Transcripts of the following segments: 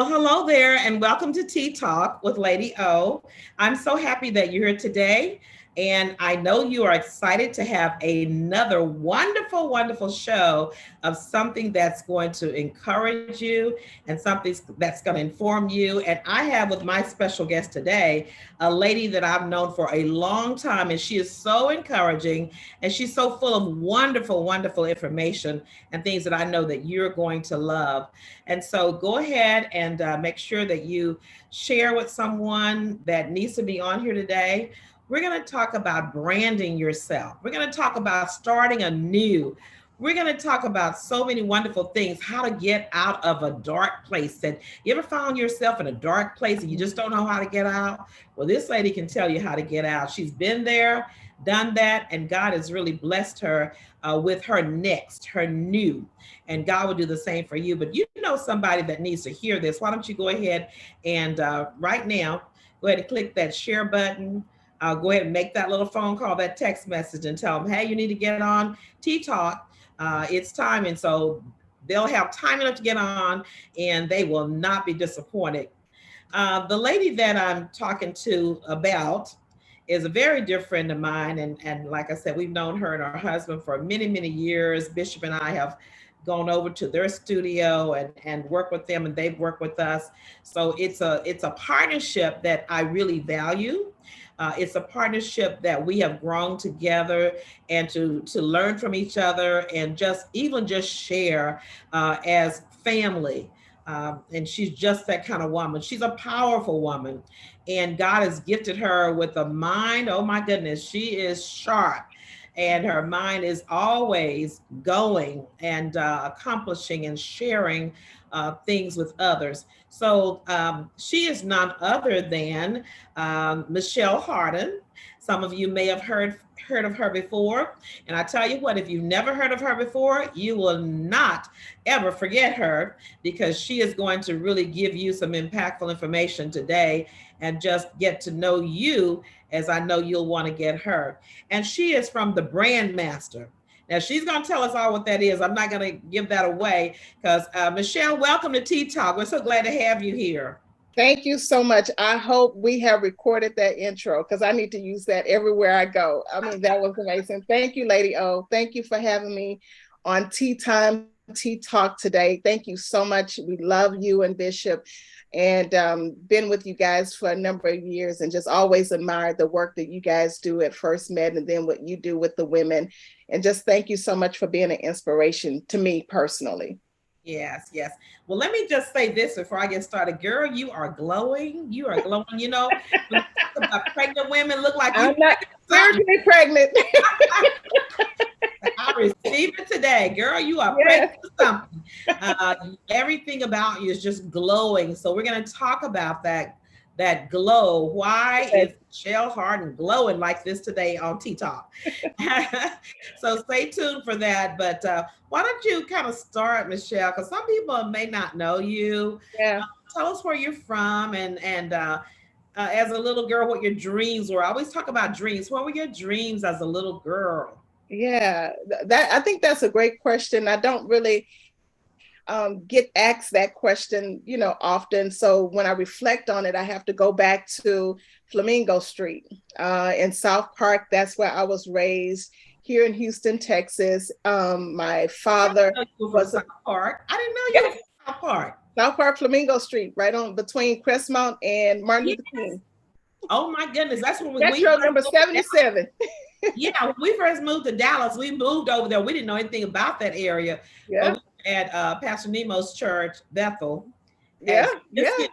Well, hello there, and welcome to Tea Talk with Lady O. I'm so happy that you're here today, and I know you are excited to have another wonderful, wonderful show of something that's going to encourage you and something that's going to inform you. And I have with my special guest today a lady that I've known for a long time, and she is so encouraging and she's so full of wonderful, wonderful information and things that I know that you're going to love. And so go ahead and make sure that you share with someone that needs to be on here today. We're going to talk about branding yourself. We're going to talk about starting anew. We're going to talk about so many wonderful things, how to get out of a dark place. And you ever found yourself in a dark place and you just don't know how to get out? Well, this lady can tell you how to get out. She's been there, done that, and God has really blessed her with her next, her new. And God will do the same for you. But you know somebody that needs to hear this. Why don't you go ahead and right now, go ahead and click that share button. Go ahead and make that little phone call, that text message, and tell them, hey, you need to get on Tea Talk. It's time. And so they'll have time enough to get on and they will not be disappointed. The lady that I'm talking to about is a very dear friend of mine. And like I said, we've known her and her husband for many, many years. Bishop and I have gone over to their studio and work with them, and they've worked with us. So it's a partnership that I really value. It's a partnership that we have grown together and to learn from each other and just even just share as family. And she's just that kind of woman. She's a powerful woman, and God has gifted her with a mind. Oh my goodness, she is sharp, and her mind is always going and accomplishing and sharing things with others. So she is none other than Michelle Harden. Some of you may have heard of her before. And I tell you what, if you've never heard of her before, you will not ever forget her, because she is going to really give you some impactful information today and just get to know you as I know you'll want to get her. And she is from the Brand Master. Now she's going to tell us all what that is. I'm not going to give that away because Michelle, welcome to Tea Talk. We're so glad to have you here. Thank you so much. I hope we have recorded that intro because I need to use that everywhere I go. I mean, that was amazing. Thank you, Lady O. Thank you for having me on Tea Time, Tea Talk today. Thank you so much. We love you and Bishop, and been with you guys for a number of years and just always admired the work that you guys do at First Med and then what you do with the women. And just thank you so much for being an inspiration to me personally. Yes, yes. Well, let me just say this before I get started. Girl, you are glowing. You are glowing. You know, when you talk about pregnant women, look like I'm not spiritually pregnant. I receive it today. Girl, you are pregnant for something. Everything about you is just glowing. So we're going to talk about that glow. Why is Michelle Harden glowing like this today on Tea Talk? So stay tuned for that. But why don't you kind of start, Michelle? Because some people may not know you. Yeah. Tell us where you're from and as a little girl, what your dreams were. I always talk about dreams. What were your dreams as a little girl? Yeah, that I think that's a great question. I don't really get asked that question, often. So when I reflect on it, I have to go back to Flamingo Street in South Park. That's where I was raised here in Houston, Texas. My father was South Park. I didn't know you were from South Park. South Park, Flamingo Street, right on between Crestmount and Martin Luther King. Oh my goodness, that's when Metro number 77. Yeah, when we first moved to Dallas, we moved over there. We didn't know anything about that area. Yeah. At Pastor Nemo's church, Bethel. Yeah.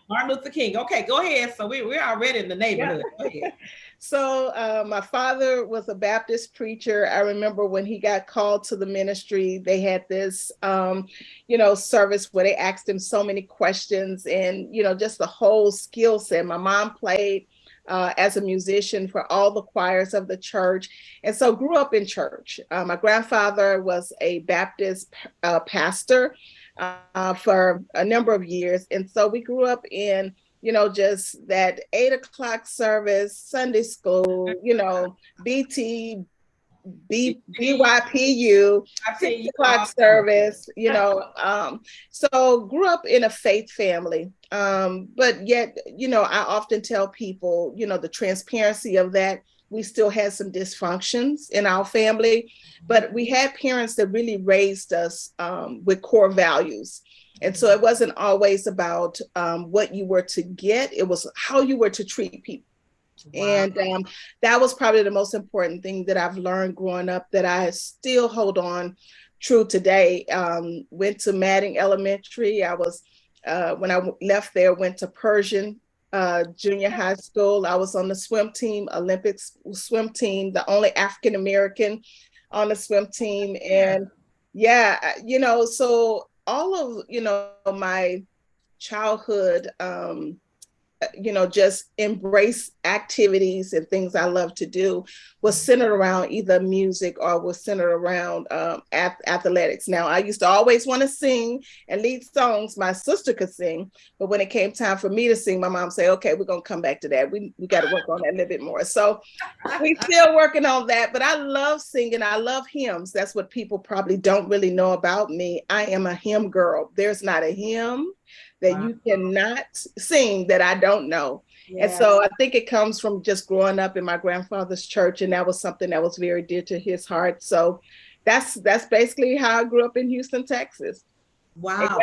Martin Luther King. Okay, go ahead. So we're already in the neighborhood. Yeah. Go ahead. So my father was a Baptist preacher. I remember when he got called to the ministry, they had this, service where they asked him so many questions and, just the whole skill set. My mom played as a musician for all the choirs of the church. And so grew up in church. My grandfather was a Baptist pastor for a number of years. And so we grew up in, just that 8 o'clock service, Sunday school, BT, BYPU, I tell 6 o'clock service, so grew up in a faith family. But yet, I often tell people, the transparency of that, we still had some dysfunctions in our family, but we had parents that really raised us with core values. And so it wasn't always about what you were to get, it was how you were to treat people. Wow. And that was probably the most important thing that I've learned growing up that I still hold on true today. Went to Madding Elementary. I was, when I left there, went to Persian junior high school. I was on the swim team, Olympics swim team, the only African-American on the swim team. And so all of, my childhood, just embrace activities and things I love to do was centered around either music or was centered around athletics. Now, I used to always want to sing and lead songs. My sister could sing, but when it came time for me to sing, my mom said, okay, we're going to come back to that. We got to work on that a little bit more. So we still working on that, but I love singing. I love hymns. That's what people probably don't really know about me. I am a hymn girl. There's not a hymn that you cannot sing that I don't know. Yeah. And so I think it comes from just growing up in my grandfather's church, and that was something that was very dear to his heart. So that's basically how I grew up in Houston, Texas. Wow.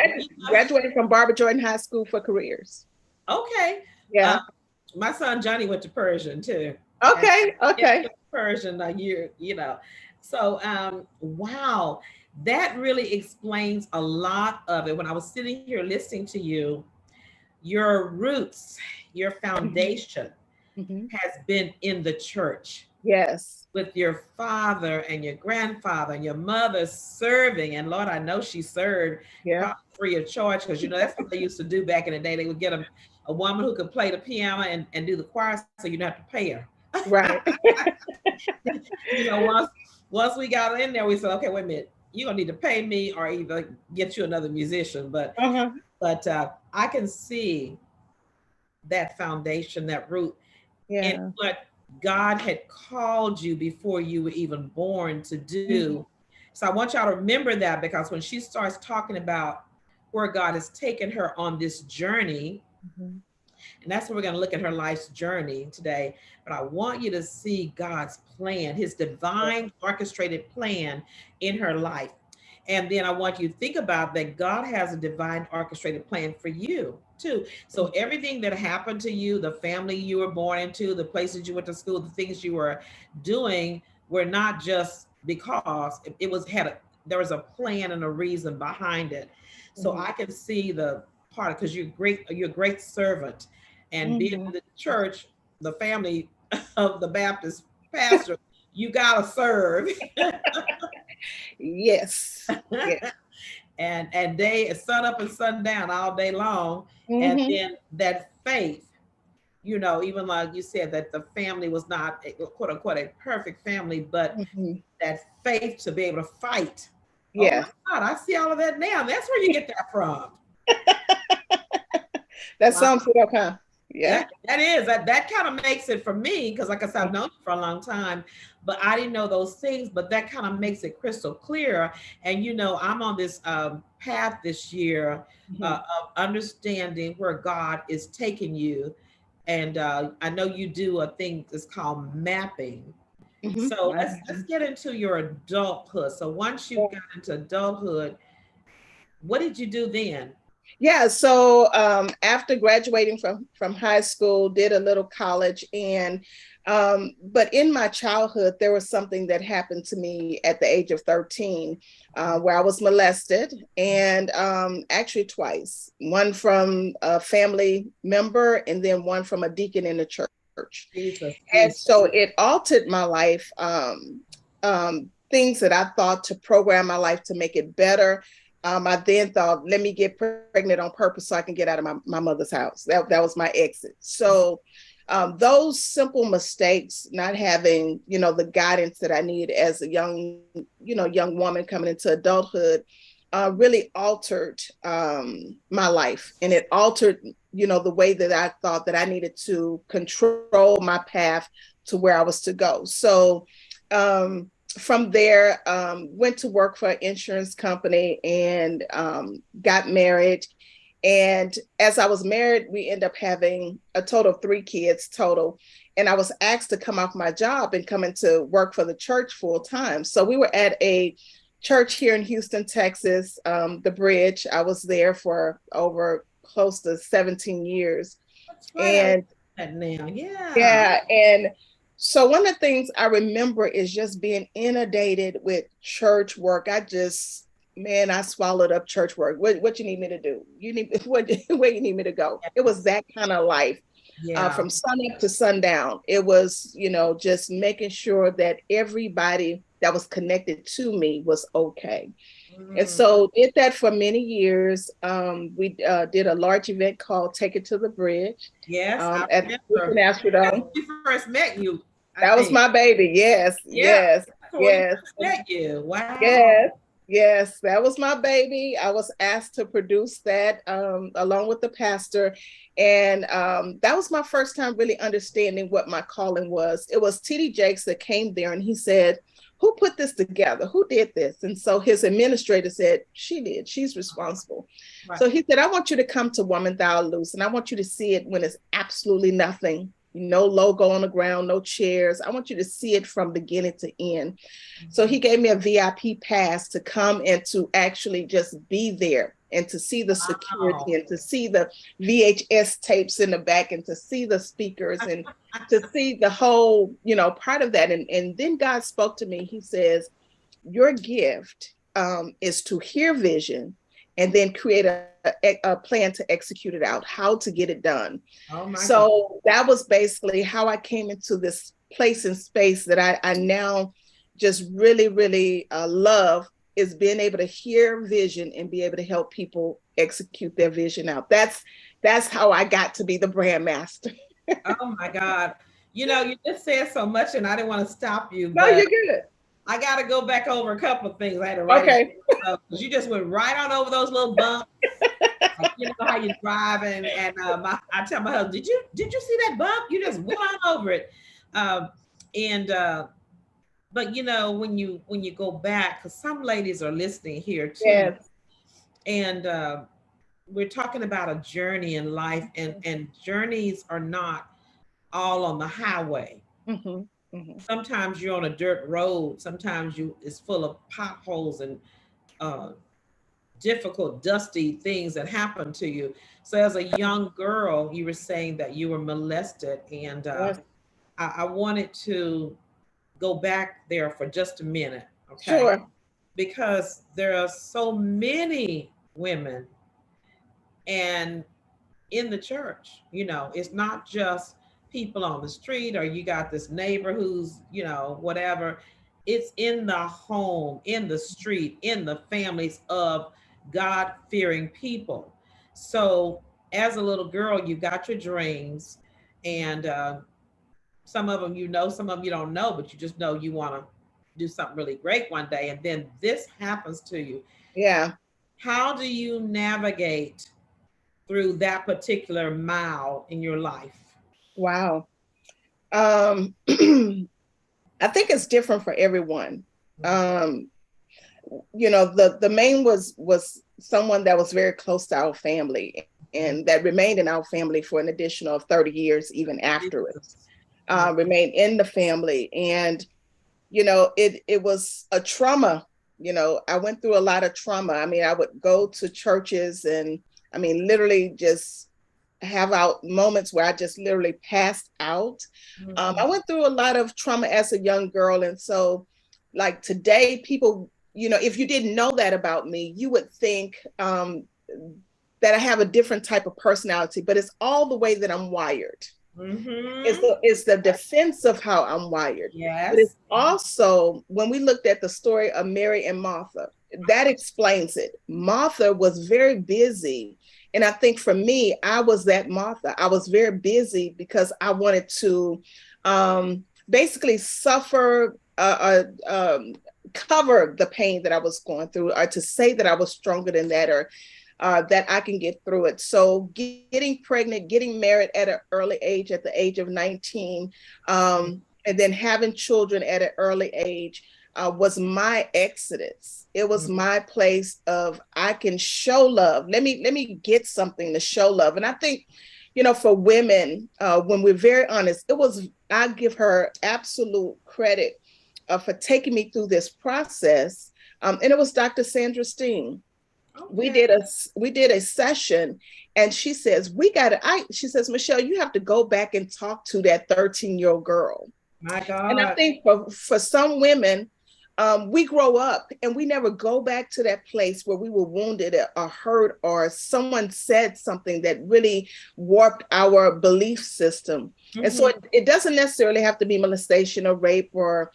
Graduated from Barbara Jordan High School for careers. Okay. Yeah. My son Johnny went to Persian too. Okay. Okay. Persian a year, So wow. That really explains a lot of it. When I was sitting here listening to you, your roots, your foundation has been in the church. Yes. With your father and your grandfather and your mother serving. And Lord, I know she served free of charge, because, that's what they used to do back in the day. They would get a woman who could play the piano and do the choir, so you don't have to pay her. Right. Once we got in there, we said, okay, wait a minute. You're gonna need to pay me or either get you another musician. But I can see that foundation, that root, and what God had called you before you were even born to do. So I want y'all to remember that, because when she starts talking about where God has taken her on this journey, and that's where we're going to look at her life's journey today. But I want you to see God's plan, his divine orchestrated plan in her life. And then I want you to think about that God has a divine orchestrated plan for you too. So everything that happened to you, the family you were born into, the places you went to school, the things you were doing were not just because there was a plan and a reason behind it. So I can see the part, because you're a great servant. And being in the church, the family of the Baptist pastor, you gotta serve. Yes. And day sun up and sun down all day long. And then that faith, even like you said, that the family was not quote unquote a perfect family, but that faith to be able to fight. Yeah. Oh my God, I see all of that now. That's where you get that from. That sounds good, huh? Yeah, that kind of makes it for me, because like I said, I've known you for a long time, but I didn't know those things. But that kind of makes it crystal clear. And I'm on this path this year of understanding where God is taking you. And I know you do a thing that's called mapping. So let's get into your adulthood. So once you got into adulthood, what did you do then? Yeah, so after graduating from high school, did a little college, and but in my childhood, there was something that happened to me at the age of 13, where I was molested, and actually twice, one from a family member and then one from a deacon in the church. And so it altered my life, things that I thought to program my life to make it better. I then thought, let me get pregnant on purpose so I can get out of my mother's house. That was my exit. So those simple mistakes, not having, the guidance that I need as a young woman coming into adulthood, really altered my life. And it altered, the way that I thought that I needed to control my path to where I was to go. So from there, went to work for an insurance company and got married. And as I was married, we ended up having a total of 3 kids total. And I was asked to come off my job and come into work for the church full time. So we were at a church here in Houston, Texas, the Bridge. I was there for over close to 17 years. That's right. And I that now. Yeah. yeah, and so one of the things I remember is just being inundated with church work. Man, I swallowed up church work. What you need me to do? You need where you need me to go? It was that kind of life, Yeah. from sun up to sundown. It was, just making sure that everybody that was connected to me was okay. And Mm. so did that for many years. We did a large event called Take It to the Bridge Yes, I at remember. That's Astrodome. when we first met you, I That was think. my baby. Yes, Yeah, yes, that's when we yes, first met you. Wow. yes, yes. That was my baby. I was asked to produce that along with the pastor. And that was my first time really understanding what my calling was. It was T.D. Jakes that came there and he said, "Who put this together? Who did this?" And so his administrator said, "She did. She's responsible." Right. So he said, "I want you to come to Woman Thou Loose, and I want you to see it when it's absolutely nothing. No logo on the ground, no chairs. I want you to see it from beginning to end." So he gave me a VIP pass to come and to actually just be there and to see the security Wow. and to see the VHS tapes in the back and to see the speakers and to see the whole, part of that. And then God spoke to me. He says, "Your gift is to hear vision and then create a plan to execute it out, how to get it done." Oh my God. So that was basically how I came into this place and space that I now just really, really love, is being able to hear vision and be able to help people execute their vision out. That's how I got to be the brand master. Oh my God. You just said so much and I didn't want to stop you, No, but you're good. I got to go back over a couple of things. I had to write it Okay. down because you just went right on over those little bumps. Like, you know how you drive and I tell my husband, did you see that bump? You just went on over it. Um, and but when you go back, because some ladies are listening here too, Yes. and we're talking about a journey in life, and journeys are not all on the highway. Mm-hmm. Mm-hmm. Sometimes you're on a dirt road. Sometimes you it's full of potholes and uh, difficult, dusty things that happen to you. So, as a young girl, you were saying that you were molested, and Yes. I wanted to go back there for just a minute, okay? Sure. Because there are so many women and in the church, it's not just people on the street or you got this neighbor who's, whatever. It's in the home, in the street, in the families of God fearing people. So, as a little girl, you got your dreams, and some of them some of them you don't know, but you just know you want to do something really great one day. And then this happens to you. Yeah. How do you navigate through that particular mile in your life? Wow. I think it's different for everyone. Um, the main was someone that was very close to our family and that remained in our family for an additional 30 years, even after it Jesus. Yeah. remained in the family. And, it was a trauma. I went through a lot of trauma. I mean, I would go to churches and I mean, literally just have out moments where I just literally passed out. I Mhm. went through a lot of trauma as a young girl. And so, like today, people, if you didn't know that about me, you would think that I have a different type of personality, but it's all the way that I'm wired. Mhm. It's the defense of how I'm wired. But Yes. it's also, when we looked at the story of Mary and Martha, that explains it. Martha was very busy. And I think for me, I was that Martha. I was very busy because I wanted to basically suffer, cover the pain that I was going through, or to say that I was stronger than that, or that I can get through it. So getting pregnant, getting married at an early age, at the age of 19, and then having children at an early age, was my exodus. It was my place of, I can show love. Let me get something to show love. And I think, for women, when we're very honest, I give her absolute credit for taking me through this process. And it was Dr. Sandra Steen. Okay. We did a session, and she says, she says, Michelle, you have to go back and talk to that 13-year-old girl. My God. And I think for some women, we grow up and we never go back to that place where we were wounded or hurt, or someone said something that really warped our belief system. And so it doesn't necessarily have to be molestation or rape, or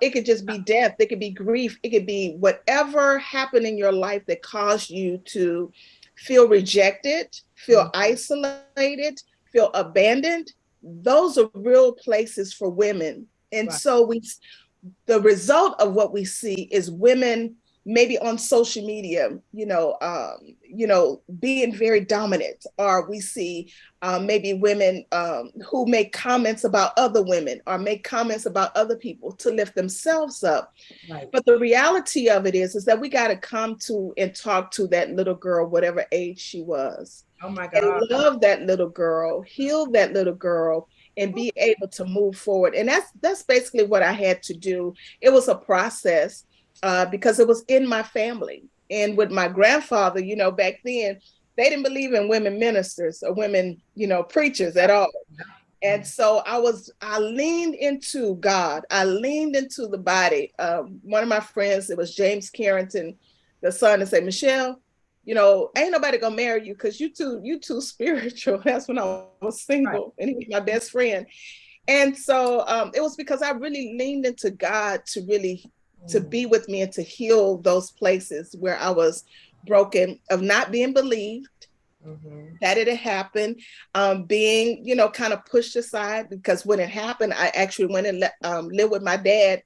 it could just be death. It could be grief. It could be whatever happened in your life that caused you to feel rejected, feel isolated, feel abandoned. Those are real places for women. And so the result of what we see is women maybe on social media, being very dominant, or we see maybe women who make comments about other women or make comments about other people to lift themselves up. Right. But the reality of it is that we got to come to and talk to that little girl, whatever age she was. Oh my God. And love that little girl, heal that little girl, and be able to move forward. And that's basically what I had to do. It was a process because it was in my family. And with my grandfather, back then, they didn't believe in women ministers or women, preachers at all. And so I leaned into God. I leaned into the body. One of my friends, it was James Carrington, the son, and said, Michelle, ain't nobody gonna marry you because you too spiritual. That's when I was single, and he was my best friend. And so it was because I really leaned into God to be with me and to heal those places where I was broken, of not being believed, that it had happened, being, kind of pushed aside, because when it happened, I actually went and lived with my dad,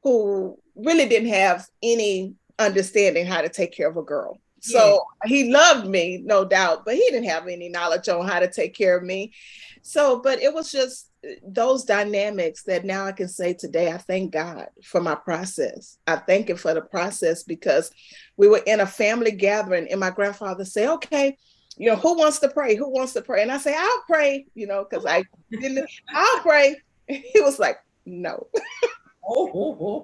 who really didn't have any understanding how to take care of a girl. So he loved me, no doubt, but he didn't have any knowledge on how to take care of me. So, but it was just those dynamics that now I can say today, I thank God for my process. I thank him for the process, because we were in a family gathering and my grandfather said, okay, who wants to pray? Who wants to pray? And I say, I'll pray, because I'll pray. He was like, no.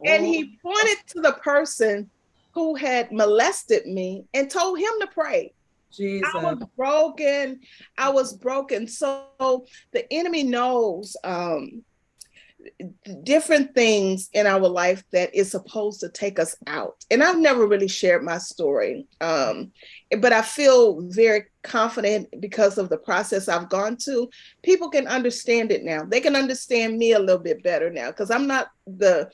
And he pointed to the person who had molested me and told him to pray. Jesus. I was broken. So the enemy knows different things in our life that is supposed to take us out. And I've never really shared my story, but I feel very confident because of the process I've gone to. People can understand it now. They can understand me a little bit better now, because I'm not the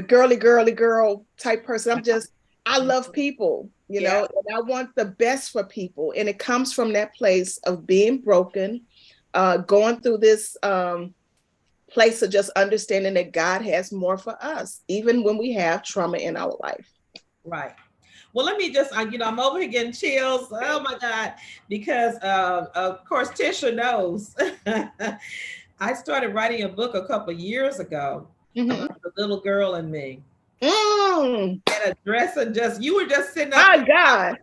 girly girl type person. I love people, and I want the best for people. And it comes from that place of being broken, going through this place of just understanding that God has more for us, even when we have trauma in our life. Right. Well, let me just, I'm over here getting chills. Oh my God. Because of course, Tisha knows. I started writing a book a couple of years ago about the little girl in me. And a dress, and you were just sitting up. My God.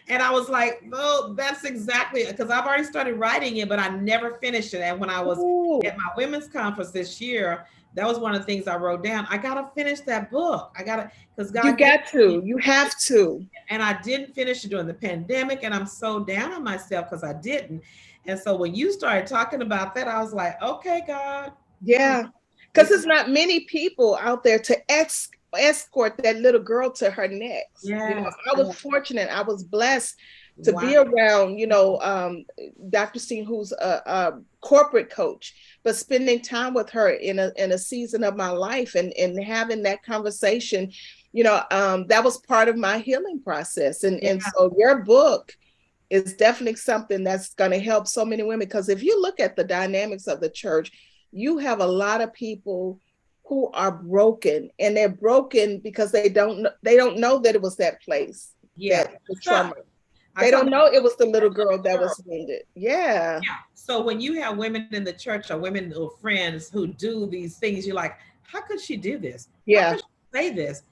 And I was like, well, that's exactly, because I've already started writing it, but I never finished it. And when I was at my women's conference this year, that was one of the things I wrote down. I got to finish that book. Because God, you have to. And I didn't finish it during the pandemic. And I'm so down on myself because I didn't. And so when you started talking about that, I was like, okay, God. Yeah. Because there's not many people out there to escort that little girl to her next. Yeah. I was fortunate. I was blessed to be around, Dr. Steen, who's a corporate coach, but spending time with her in a season of my life and having that conversation, that was part of my healing process. And so your book is definitely something that's going to help so many women, because if you look at the dynamics of the church, you have a lot of people who are broken, and they're broken because they don't know that it was that place. That was trauma. They don't know it was the little girl that was wounded. Yeah. So when you have women in the church or women or friends who do these things, you're like, how could she do this? Yeah. say this,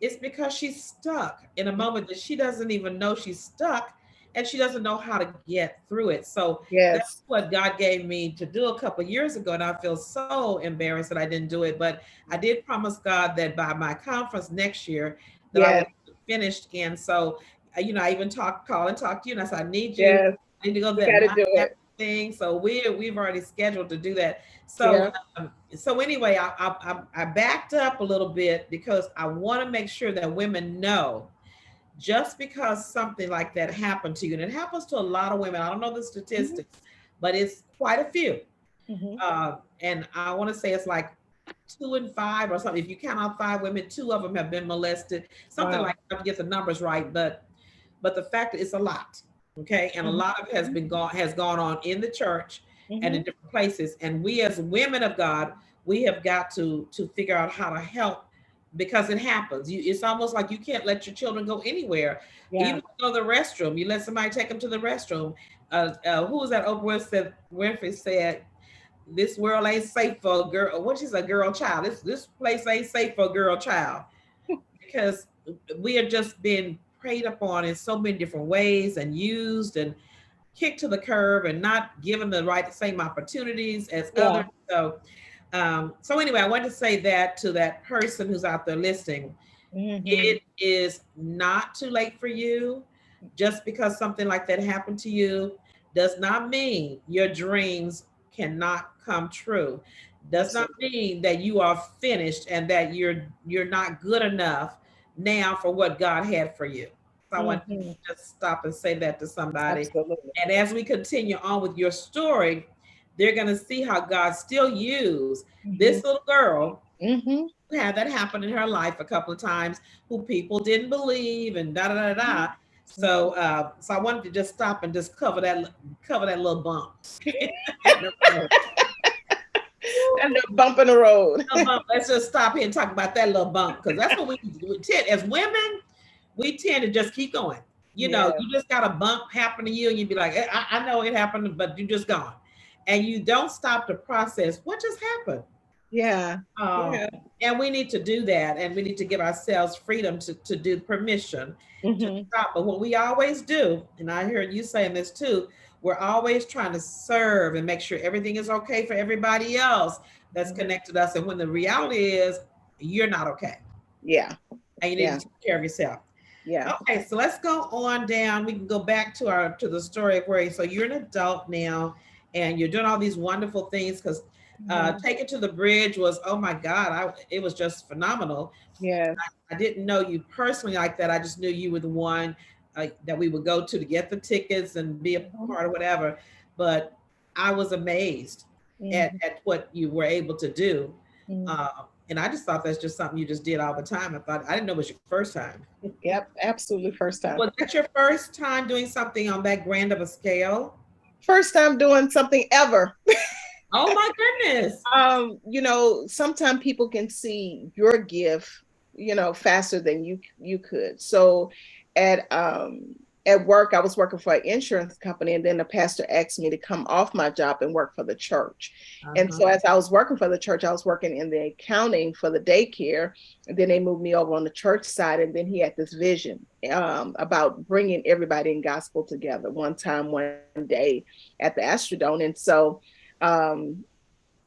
it's because she's stuck in a moment that she doesn't even know she's stuck, and she doesn't know how to get through it. So that's Yes. what God gave me to do a couple of years ago. And I feel so embarrassed that I didn't do it. But I did promise God that by my conference next year that I would Yes. have finished. And so, I even call and talk to you, and I said, I need you. Yes. I need to go to We that got to Mount do Everest it. thing. So we've already scheduled to do that. So Yeah. so anyway, I backed up a little bit because I want to make sure that women know, just because something like that happened to you, and it happens to a lot of women. I don't know the Hmm. statistics, but it's quite a few. Hmm. And I want to say it's like 2 in 5 or something. If you count out 5 women, 2 of them have been molested, something Wow. like that. I have to get the numbers right, but the fact that it's a lot, okay, and a Hmm. lot of it has gone on in the church and in Hmm. different places. And we as women of God, we have got to figure out how to help, because it happens. It's almost like you can't let your children go anywhere, Yeah. even go to the restroom. You let somebody take them to the restroom. Who was that? Oprah Winfrey said, "This world ain't safe for a girl." What, she's a girl child. This place ain't safe for a girl child, because we are just being preyed upon in so many different ways and used and kicked to the curb and not given the right same opportunities as others. Yeah. So anyway, I want to say that to that person who's out there listening, Hmm. it is not too late for you. Just because something like that happened to you does not mean your dreams cannot come true. Does not Absolutely. mean that you are finished and that you're not good enough now for what God had for you. So I want to Hmm. just stop and say that to somebody. Absolutely. And as we continue on with your story, they're going to see how God still used this Hmm. little girl Hmm. who had that happen in her life a couple of times, who people didn't believe, and da da da da. So, so I wanted to just stop and just cover that little bump in the road. And the bump in the road. Little bump. Let's just stop here and talk about that little bump, because that's what we tend, as women, we tend to just keep going. Yeah. You just got a bump happen to you, and you'd be like, I know it happened, but you just gone, and you don't stop to process what just happened. Yeah. Um, Yeah. and we need to do that, and we need to give ourselves freedom to do permission to Hmm. stop. But what we always do, and I hear you saying this too, we're always trying to serve and make sure everything is okay for everybody else that's connected to us. And when the reality is, you're not okay, Yeah. and you need Yeah. to take care of yourself. Yeah. Okay, so let's go on down. We can go back to the story of where, so you're an adult now, and you're doing all these wonderful things. Because Hmm. Take It to the Bridge was, oh my God, it was just phenomenal. Yes. I didn't know you personally like that. I just knew you were the one that we would go to get the tickets and be a Hmm. part of whatever. But I was amazed Hmm. at what you were able to do. Hmm. And I just thought that's just something you just did all the time. I didn't know it was your first time. Yep. Absolutely. First time. Was that your first time doing something on that grand of a scale? First time doing something ever. Oh my goodness. Sometimes people can see your gift, faster than you could. So at at work, I was working for an insurance company, and then the pastor asked me to come off my job and work for the church. And Uh-huh. so as I was working for the church, I was working in the accounting for the daycare. And then they moved me over on the church side. And then he had this vision about bringing everybody in gospel together one time, one day at the Astrodome. And so um,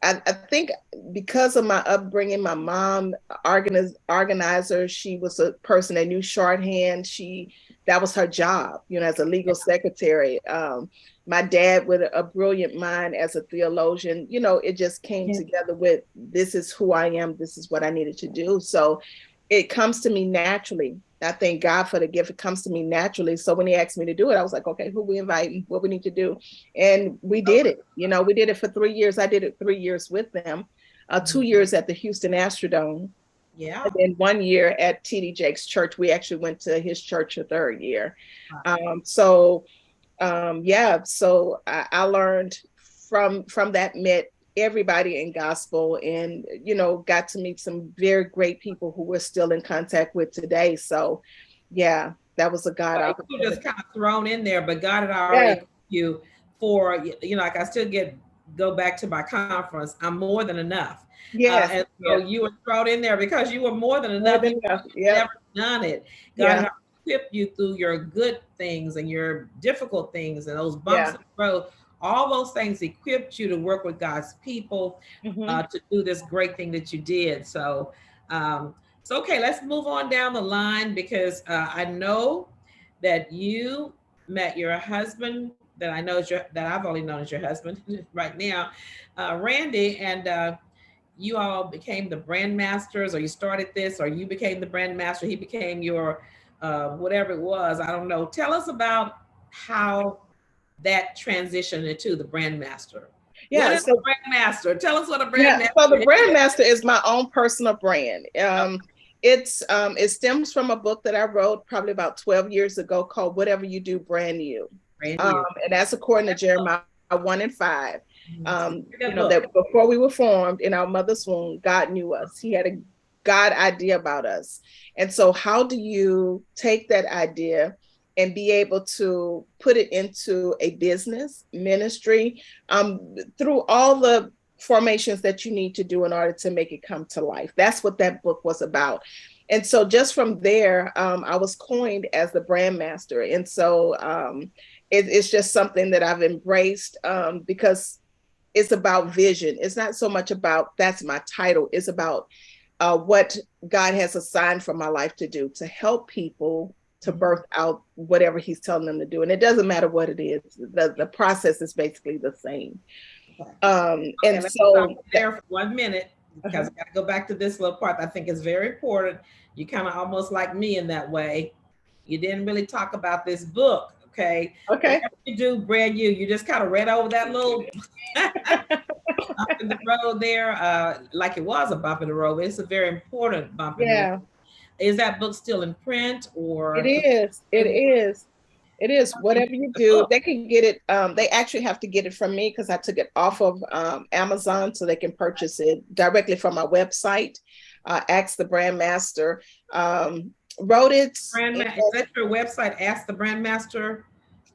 I think because of my upbringing, my mom organizer, she was a person that knew shorthand. That was her job, as a legal secretary. My dad with a brilliant mind as a theologian, it just came Yeah. together with, this is who I am. This is what I needed to do. So it comes to me naturally. I thank God for the gift. It comes to me naturally. So when he asked me to do it, I was like, okay, who we inviting? What we need to do? And we did it. We did it for 3 years. I did it 3 years with them, 2 years at the Houston Astrodome, and Yeah. then 1 year at TD Jakes Church. We actually went to his church a third year. Yeah, so I learned from that, met everybody in gospel, and got to meet some very great people who we're still in contact with today. So yeah, that was a God Like, you were just opportunity. kind of thrown in there, but God had already Yeah. equipped you for, like I still get go back to my conference, I'm more than enough. Yes, And so yes, you were thrown in there because you were more than more enough. than You enough. never Yep. done it. God Yeah, has equipped you through your good things and your difficult things and those bumps yeah. in the road. All those things equipped you to work with God's people, Hmm. to do this great thing that you did. Um, so okay, let's move on down the line because I know that you met your husband that I know is your that I've only known as your husband right now, Randy, and you all became the brand masters, or you started this, or you became the brand master. He became your whatever it was. I don't know. Tell us about how that transitioned into the brand master. What Yeah. is a So brand master? Tell us what a brand yeah, master so the is. brand master is my own personal brand. It stems from a book that I wrote probably about 12 years ago called Whatever You Do, Brand New. Brand new. And that's according to Jeremiah 1:5. Good book. That before we were formed in our mother's womb, God knew us. He had a God idea about us. And so how do you take that idea and be able to put it into a business ministry, through all the formations that you need to do in order to make it come to life? That's what that book was about. And so just from there, I was coined as the brand master. And so it's just something that I've embraced, because it's about vision. It's not so much about that's my title. It's about what God has assigned for my life to do, to help people to birth out whatever he's telling them to do. And it doesn't matter what it is. The process is basically the same. Okay, And let's stop so, there for 1 minute because uh-huh. I got to go back to this little part. I think is very important. You kind of almost like me in that way. You didn't really talk about this book, okay? Okay. Whatever you do, brand new. You just kind of read over that little bump in the road there, like it was a bump in the road. But it's a very important bump in the road. Yeah, Is that book still in print, it or is. It is. It is. the Whatever you do, book? they can get it. They actually have to get it from me because I took it off of Amazon, so they can purchase it directly from my website. Ask the Brand Master. Wrote it. Is that your website? Ask the Brandmaster.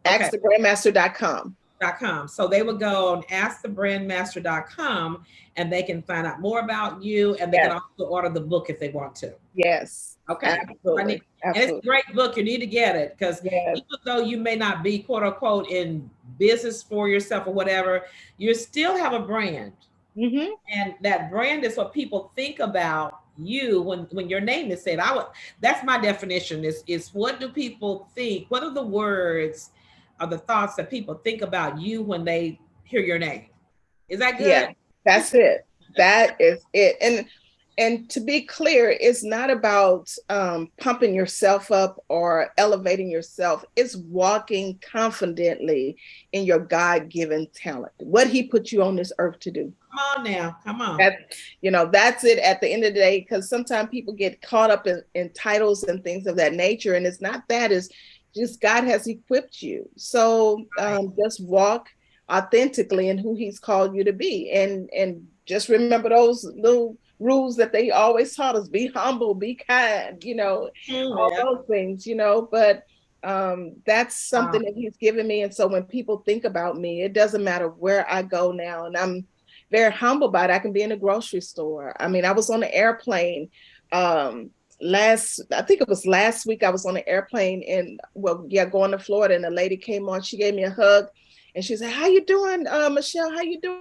Okay. Askthebrandmaster.com. .com. So they would go on askthebrandmaster.com and they can find out more about you, and they can Yes. also order the book if they want to. Yes. Okay. I need, Absolutely. and it's a Absolutely. great book. You need to get it because Yes. even though you may not be quote unquote in business for yourself or whatever, you still have a brand. Mm-hmm. And that brand is what people think about you when your name is said. I would That's my definition is what do people think? What are the words or the thoughts that people think about you when they hear your name? Is that Yeah, good? that's it. That is it. And to be clear, it's not about pumping yourself up or elevating yourself. It's walking confidently in your God-given talent, what he put you on this earth to do. Come on now. Come on. That, that's it at the end of the day, because sometimes people get caught up in titles and things of that nature. And it's not that, it's just God has equipped you. So Right. just walk authentically in who he's called you to be. And just remember those little rules that they always taught us: be humble, be kind, all Yeah. those things, but that's Wow. something that he's given me. And so when people think about me, it doesn't matter where I go now. And I'm very humble about it. I can be in a grocery store. I mean, I was on an airplane I think it was last week. I was on an airplane and going to Florida, and a lady came on. She gave me a hug and she said, "How you doing, Michelle? How you doing?"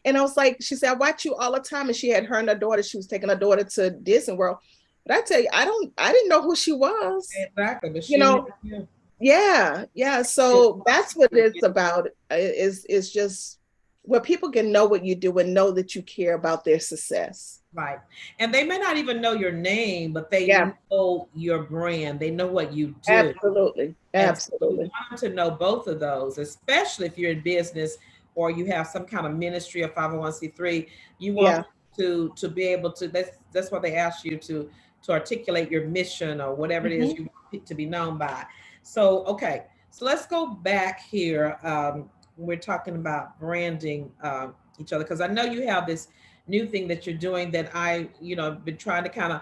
And I was like, she said, "I watch you all the time." And she had her and her daughter. She was taking her daughter to Disney World. But I tell you, I didn't know who she was. Exactly. But You she knew know, you. yeah. So that's what it's about. Is just where people can know what you do and know that you care about their success. Right. And they may not even know your name, but they Yeah, know your brand. They know what you do. absolutely, And so you absolutely. want them to know both of those, especially if you're in business or you have some kind of ministry or 501c3. You want Yeah. to be able to, that's what they ask you to articulate your mission or whatever it is Hmm. you want to be known by. So okay, so let's go back here. We're talking about branding each other because I know you have this new thing that you're doing that I, been trying to kind of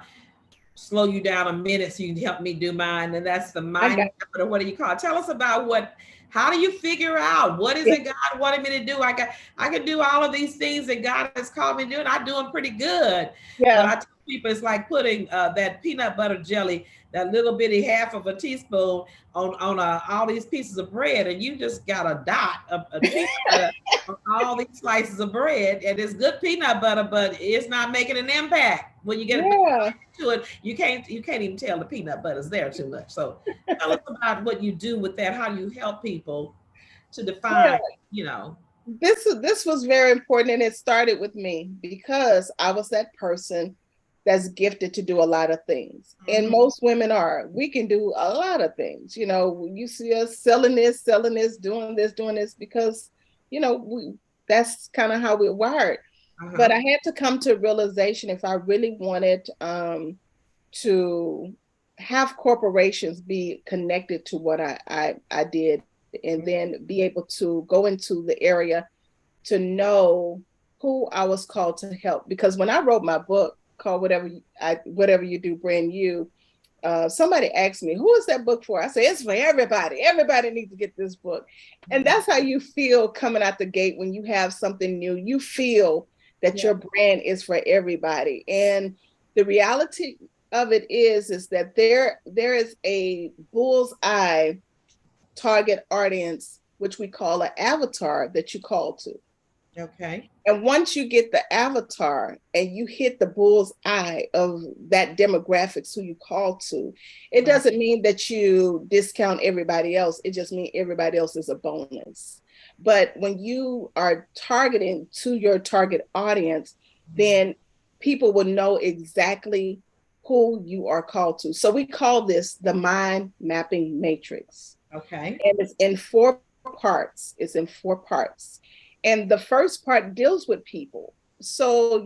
slow you down a minute so you can help me do mine. And that's the I mind got map, or what do you call it? Tell us about how do you figure out what is it. it God wanted me to do? I can do all of these things that God has called me to do, and I'm doing pretty good. But Yeah. I tell people it's like putting that peanut butter jelly, that little bitty half of a teaspoon on all these pieces of bread, and you just got a dot of peanut butter on all these slices of bread, and it's good peanut butter, but it's not making an impact when you get it Yeah. to it. You can't even tell the peanut butter's there too much. So tell us about what you do with that. How do you help people to Yeah. define, you know? This was very important, and it started with me because I was that person that's gifted to do a lot of things, and Mhm. most women are. We can do a lot of things. You see us selling this, doing this, because that's kind of how we're wired. But Uh-huh. I had to come to a realization, if I really wanted to have corporations be connected to what I did, and then be able to go into the area to know who I was called to help. Because when I wrote my book called Whatever You Do, Brand You, somebody asked me, who is that book for? I said, it's for everybody. Everybody needs to get this book. And that's how you feel coming out the gate when you have something new. You feel that Yeah. your brand is for everybody. And the reality of it is that there is a bullseye target audience, which we call an avatar, that you call to. Okay. And once you get the avatar and you hit the bull's eye of that demographics who you call to, it Right. doesn't mean that you discount everybody else. It just means everybody else is a bonus. But when you are targeting to your target audience, then people will know exactly who you are called to. So we call this the mind mapping matrix. Okay. And it's in four parts. It's in four parts. And the first part deals with people. So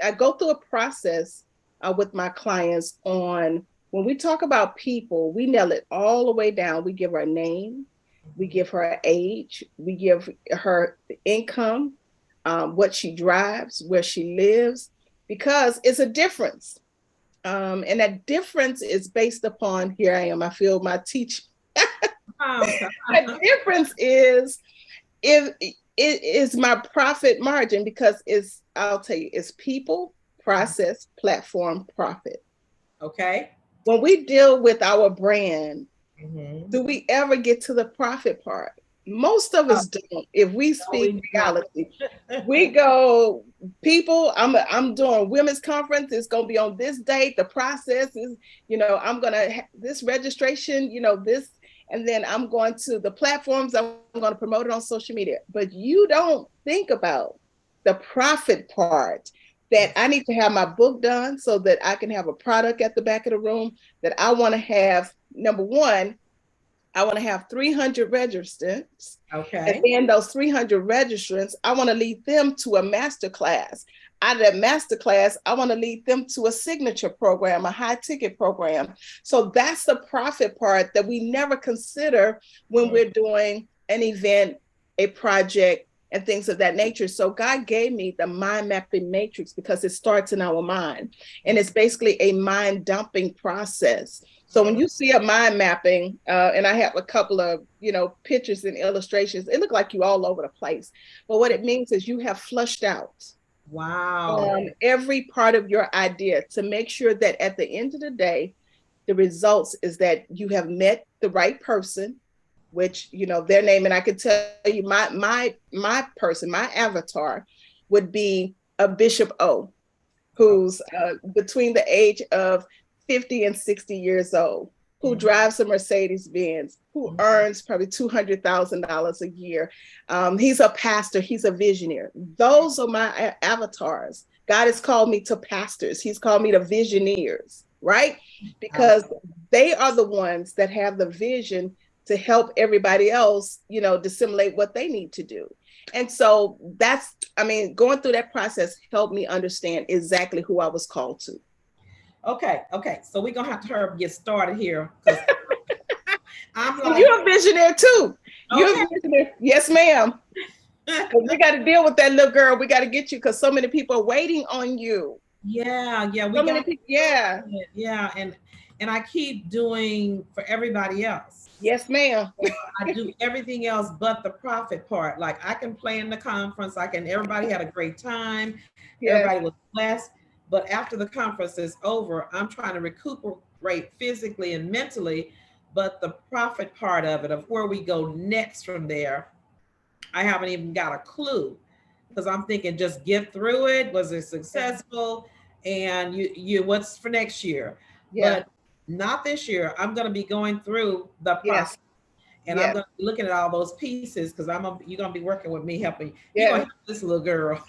I go through a process with my clients on when we talk about people, we nail it all the way down. We give her a name, we give her an age, we give her the income, what she drives, where she lives, because it's a difference. And that difference is based upon, here I am, I feel my teach. Oh, The difference is if it is my profit margin, because I'll tell you, it's people, process, platform, profit. okay. When we deal with our brand, Mm-hmm. do we ever get to the profit part? Most of Oh, us don't. If we no, we speak do not. reality, we go, people, I'm doing women's conference. It's going to be on this date. The process is, I'm going to this registration, this, and then I'm going to the platforms. I'm going to promote it on social media. But you don't think about the profit part, that I need to have my book done so that I can have a product at the back of the room, that I want to have. Number one, I want to have 300 registrants. And Okay. then those 300 registrants, I want to lead them to a master class. Out of that master class, I want to lead them to a signature program, a high ticket program. So that's the profit part that we never consider when we're doing an event, a project, and things of that nature. So God gave me the mind mapping matrix because it starts in our mind. And it's basically a mind dumping process. So when you see a mind mapping, and I have a couple of, pictures and illustrations, it look like you all over the place. But what it means is you have flushed out Wow. every part of your idea to make sure that at the end of the day, the results is that you have met the right person, which, their name. And I can tell you my person, my avatar would be a Bishop O, who's between the age of 50 and 60 years old, who drives a Mercedes Benz, who earns probably $200,000 a year. He's a pastor, he's a visionary. Those are my avatars. God has called me to pastors, He's called me to visionaries, right? Because they are the ones that have the vision to help everybody else, disseminate what they need to do. And so going through that process helped me understand exactly who I was called to. Okay. Okay. So we're gonna have to get started here because I'm And like, you're a visionary too. You're okay. a visionary. Yes, ma'am. Because we got to deal with that little girl. We got to get you because so many people are waiting on you. Yeah, we So many got people, yeah. yeah, and I keep doing for everybody else. Yes, ma'am. I do everything else but the profit part. Like I can play in the conference, everybody had a great time, Yes. everybody was blessed. But after the conference is over, I'm trying to recuperate physically and mentally. But the profit part of it, of where we go next from there, I haven't even got a clue because I'm thinking just get through it. Was it Yeah. successful? And you what's for next year? Yeah. But not this year. I'm going to be going through the Yes. process, and I'm Yes. going to be looking at all those pieces because you're going to be working with me, helping you're going Yes. to help this little girl.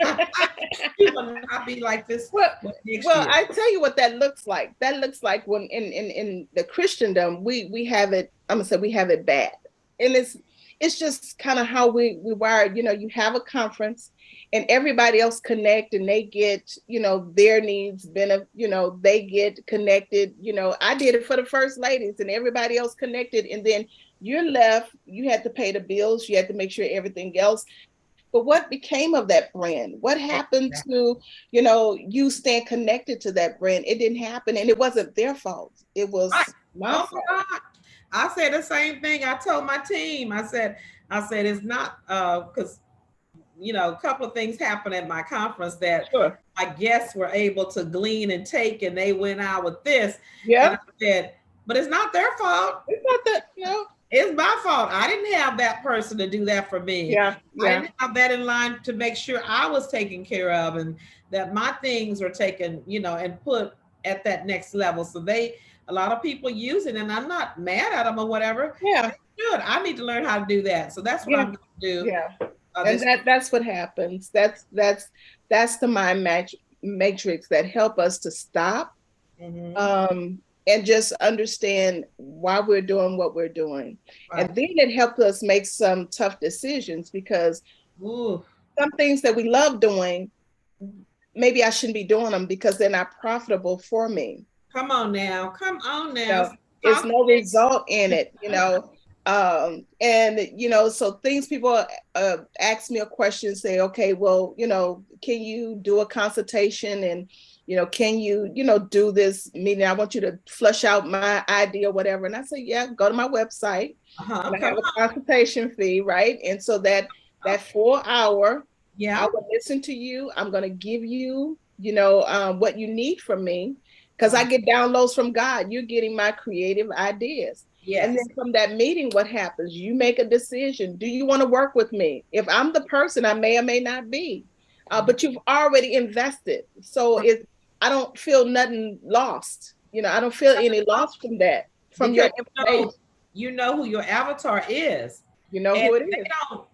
You will not be like this Well, next well, year. I tell you what that looks like. That looks like when in the Christendom, we have it, I'm gonna say we have it bad. And it's just kind of how we wired, you have a conference and everybody else connect and they get, their needs been, they get connected. I did it for the first ladies and everybody else connected. And then you're left, you had to pay the bills, you had to make sure everything else. But what became of that brand? What happened to, you staying connected to that brand? It didn't happen. And it wasn't their fault. It Right. was my Oh my fault. God. I said the same thing. I told my team. I said it's not because a couple of things happened at my conference that Sure. my guests were able to glean and take, and they went out with this. And I Yep. said, but it's not their fault. It's not that, It's my fault. I didn't have that person to do that for me. Yeah. I Yeah. didn't have that in line to make sure I was taken care of and that my things were taken, and put at that next level. So a lot of people use it, and I'm not mad at them or whatever. Yeah. Good. I need to learn how to do that. So that's what Yeah. I'm going to do. Yeah. And This. that's what happens. That's the mind matrix that help us to stop, Mhm. um, and just understand why we're doing what we're doing. And Right. then it helps us make some tough decisions because Ooh, some things that we love doing, maybe I shouldn't be doing them because they're not profitable for me. come on now. Come on You now. know, it's Talk to no me. result in it. And so things people ask me a question, say, okay, well, can you do a consultation and can you do this meeting? I want you to flush out my idea or whatever. And I say, yeah, go to my website Uh-huh. and I Come have a on. consultation fee, right? And so that Okay. 4 hour, I Yeah. will listen to you. I'm going to give you, what you need from me because I Right. get downloads from God. You're getting my creative ideas. And then Yes. from that meeting, what happens? You make a decision. Do you want to work with me? If I'm the person, I may or may not be, but you've already invested. So I don't feel nothing lost. I don't feel any loss from that, from Because your information. you know who your avatar is, You know and who it they is. don't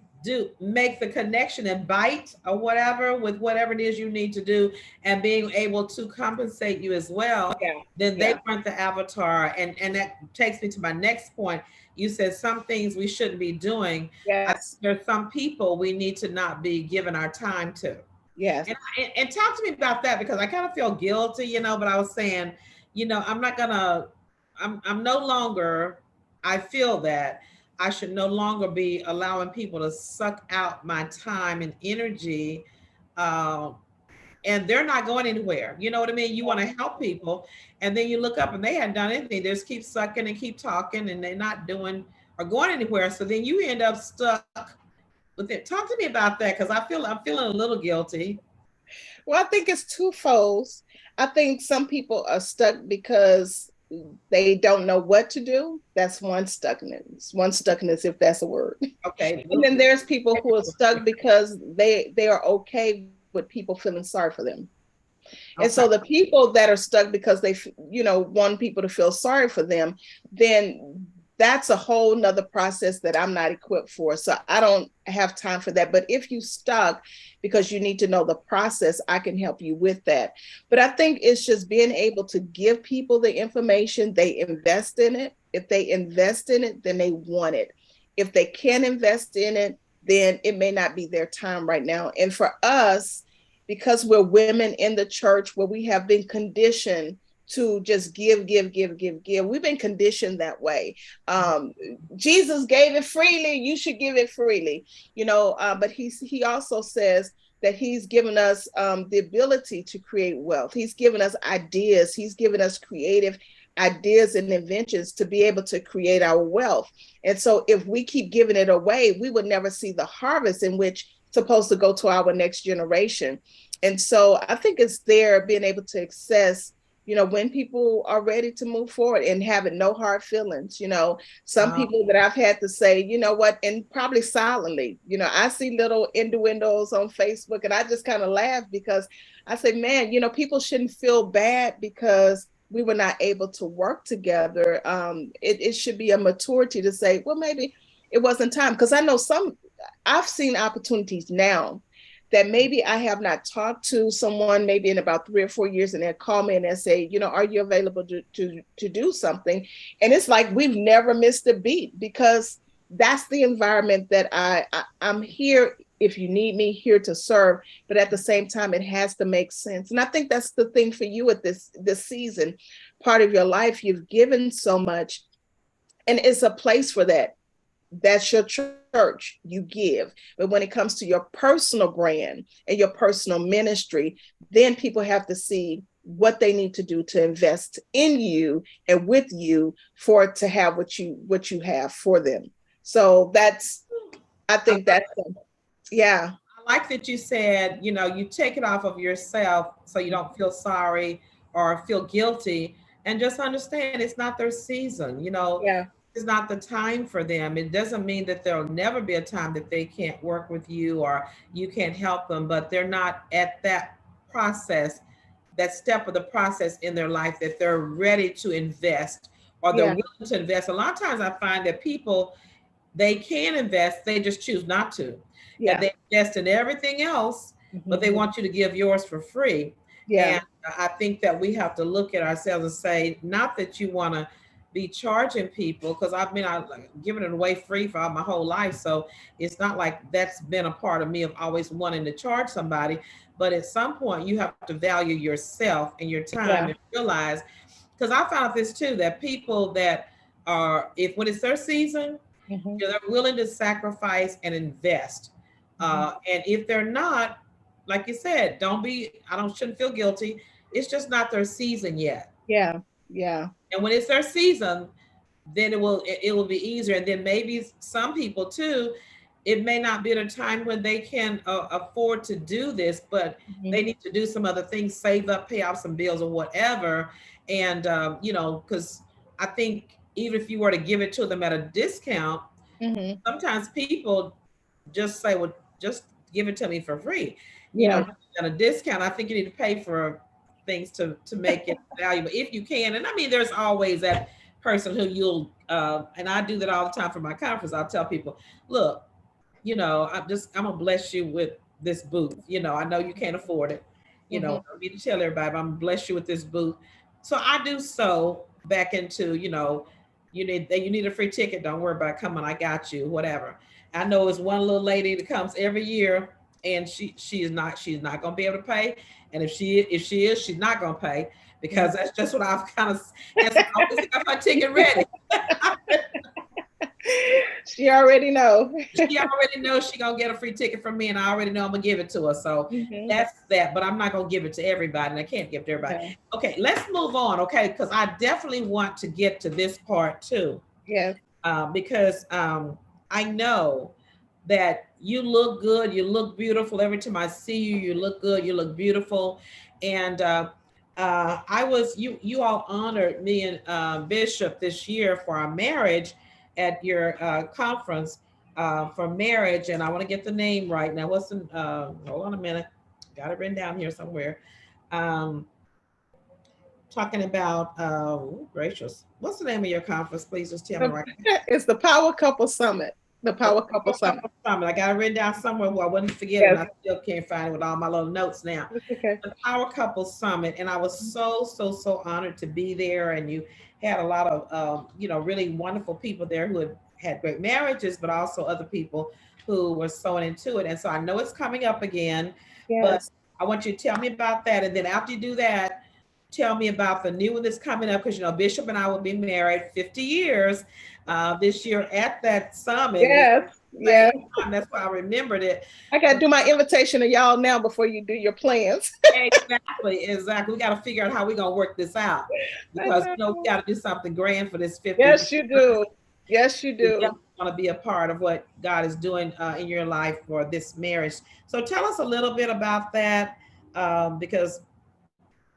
make the connection and bite or whatever with whatever it is you need to do, and being able to compensate you as well. Yeah. Then they Yeah. weren't the avatar, and that takes me to my next point. You said some things we shouldn't be doing. I think Yes. there's some people we need to not be giving our time to. Yes. And talk to me about that because I kind of feel guilty, but I was saying, I'm not gonna, I'm no longer, I feel that I should no longer be allowing people to suck out my time and energy. Um, and they're not going anywhere. You know what I mean? You want to help people, and then you look up and they hadn't done anything. They just keep sucking and keep talking, and they're not doing or going anywhere. So then you end up stuck with it. Talk to me about that because I'm feeling a little guilty. Well, I think it's twofold. I think some people are stuck because they don't know what to do. That's one stuckness. One stuckness, if that's a word. Okay. And then there's people who are stuck because they are okay with people feeling sorry for them. And so Okay. the people that are stuck because they, want people to feel sorry for them, then that's a whole nother process that I'm not equipped for. So I don't have time for that. But if you stuck because you need to know the process, I can help you with that. But I think it's just being able to give people the information, they invest in it. If they invest in it, then they want it. If they can't invest in it, then it may not be their time right now. And for us, because we're women in the church where we have been conditioned to just give, give, give, give, give. We've been conditioned that way. Um, Jesus gave it freely. You should give it freely, but he also says that he's given us the ability to create wealth. He's given us ideas. He's given us creative ideas and inventions to be able to create our wealth. And so if we keep giving it away, we would never see the harvest in which it's supposed to go to our next generation. And so I think it's there being able to access, when people are ready to move forward and having no hard feelings. Some people that I've had to say, you know what, and probably silently, I see little innuendos on Facebook and I just kind of laugh because I say, man, people shouldn't feel bad because we were not able to work together. It should be a maturity to say, well, maybe it wasn't time. Because I know I've seen opportunities now that maybe I have not talked to someone maybe in about 3 or 4 years, and they'll call me and they'll say, are you available to do something? And it's like we've never missed a beat because that's the environment that I'm here. If you need me, here to serve, but at the same time, it has to make sense. And I think that's the thing for you at this season, part of your life. You've given so much, and it's a place for that. That's your church, you give. But when it comes to your personal brand and your personal ministry, then people have to see what they need to do to invest in you and with you for it to have what you have for them. So I think that's yeah. I like that you said, you take it off of yourself so you don't feel sorry or feel guilty, and just understand it's not their season. Yeah. It's not the time for them. It doesn't mean that there'll never be a time that they can't work with you or you can't help them, but they're not at that process, that step of the process in their life that they're ready to invest or they're Yeah. willing to invest. A lot of times I find that people, they can invest, they just choose not to. And Yeah. they invest in everything else, but they want you to give yours for free. Yeah. And I think that we have to look at ourselves and say, not that you want to be charging people, because I've giving it away free for my whole life. So it's not like that's been a part of me of always wanting to charge somebody. But at some point, you have to value yourself and your time Yeah. and realize, because I found this too, that people that are, if when it's their season, they're willing to sacrifice and invest. And if they're not, like you said, shouldn't feel guilty. It's just not their season yet. Yeah. Yeah. And when it's their season, then it will be easier. And then maybe some people too, it may not be at a time when they can afford to do this, but they need to do some other things, save up, pay off some bills or whatever. And because I think even if you were to give it to them at a discount, sometimes people just say, well, just give it to me for free. Yeah. At a discount, I think you need to pay for things to make it valuable if you can. And I mean, there's always that person who you'll, and I do that all the time for my conference. I'll tell people, look, I'm gonna bless you with this booth. I know you can't afford it. I need to tell everybody, but I'm gonna bless you with this booth. So I do so back into, you need a free ticket. Don't worry about it. Come on, I got you, whatever. I know it's one little lady that comes every year, and she's not gonna be able to pay. And if she is, she's not gonna pay, because that's just what I've kind of, that's I always got my ticket ready. She already know. She already knows she gonna get a free ticket from me, and I already know I'm gonna give it to her. So that's that. But I'm not gonna give it to everybody, and I can't give it to everybody. Okay, let's move on. Okay, because I definitely want to get to this part too. Yes. Because I know that you look good, you look beautiful. Every time I see you, you look good, you look beautiful. And you all honored me and Bishop this year for our marriage at your conference for marriage. And I want to get the name right now. Hold on a minute, got it written down here somewhere. Talking about, gracious, what's the name of your conference? Please just tell me right now. It's the Power Couple Summit. The Power Couple Summit. I got it written down somewhere where I wouldn't forget it. I still can't find it with all my little notes now. Okay. The Power Couple Summit. And I was so honored to be there. And you had a lot of, really wonderful people there who had great marriages, but also other people who were sewing into it. And so I know it's coming up again, but I want you to tell me about that. And then after you do that, tell me about the new one that's coming up, because Bishop and I will be married 50 years this year at that summit. Yes, Same yes. time. That's why I remembered it. I got to do my invitation to y'all now before you do your plans. Exactly, exactly. We got to figure out how we're gonna work this out, I because we know. got to do something grand for this 50th Yes, you anniversary. do. Yes, you We do. definitely want to be a part of what God is doing in your life for this marriage. So tell us a little bit about that, because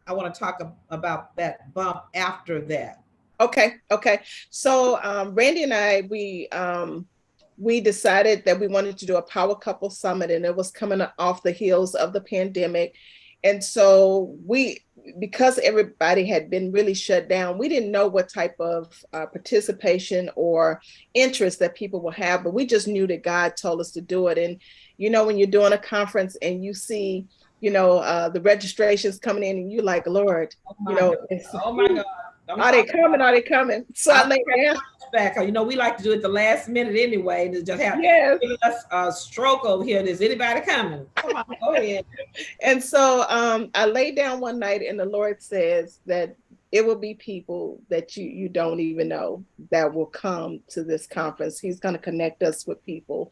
I want to talk about that bump after that. Okay, okay. So Randy and I, we decided that we wanted to do a power couple summit, and it was coming off the heels of the pandemic. And so because everybody had been really shut down, we didn't know what type of participation or interest that people will have, but we just knew that God told us to do it. And when you're doing a conference and you see the registrations coming in, and you like, Lord, Oh my God! Oh my God! Don't are they talk coming? Are they coming? So I lay down. back. We like to do it the last minute anyway, and just have Yes. giving us a stroke over here. Is anybody coming? Come on, go ahead. And so I lay down one night, and the Lord says that it will be people that you don't even know that will come to this conference. He's going to connect us with people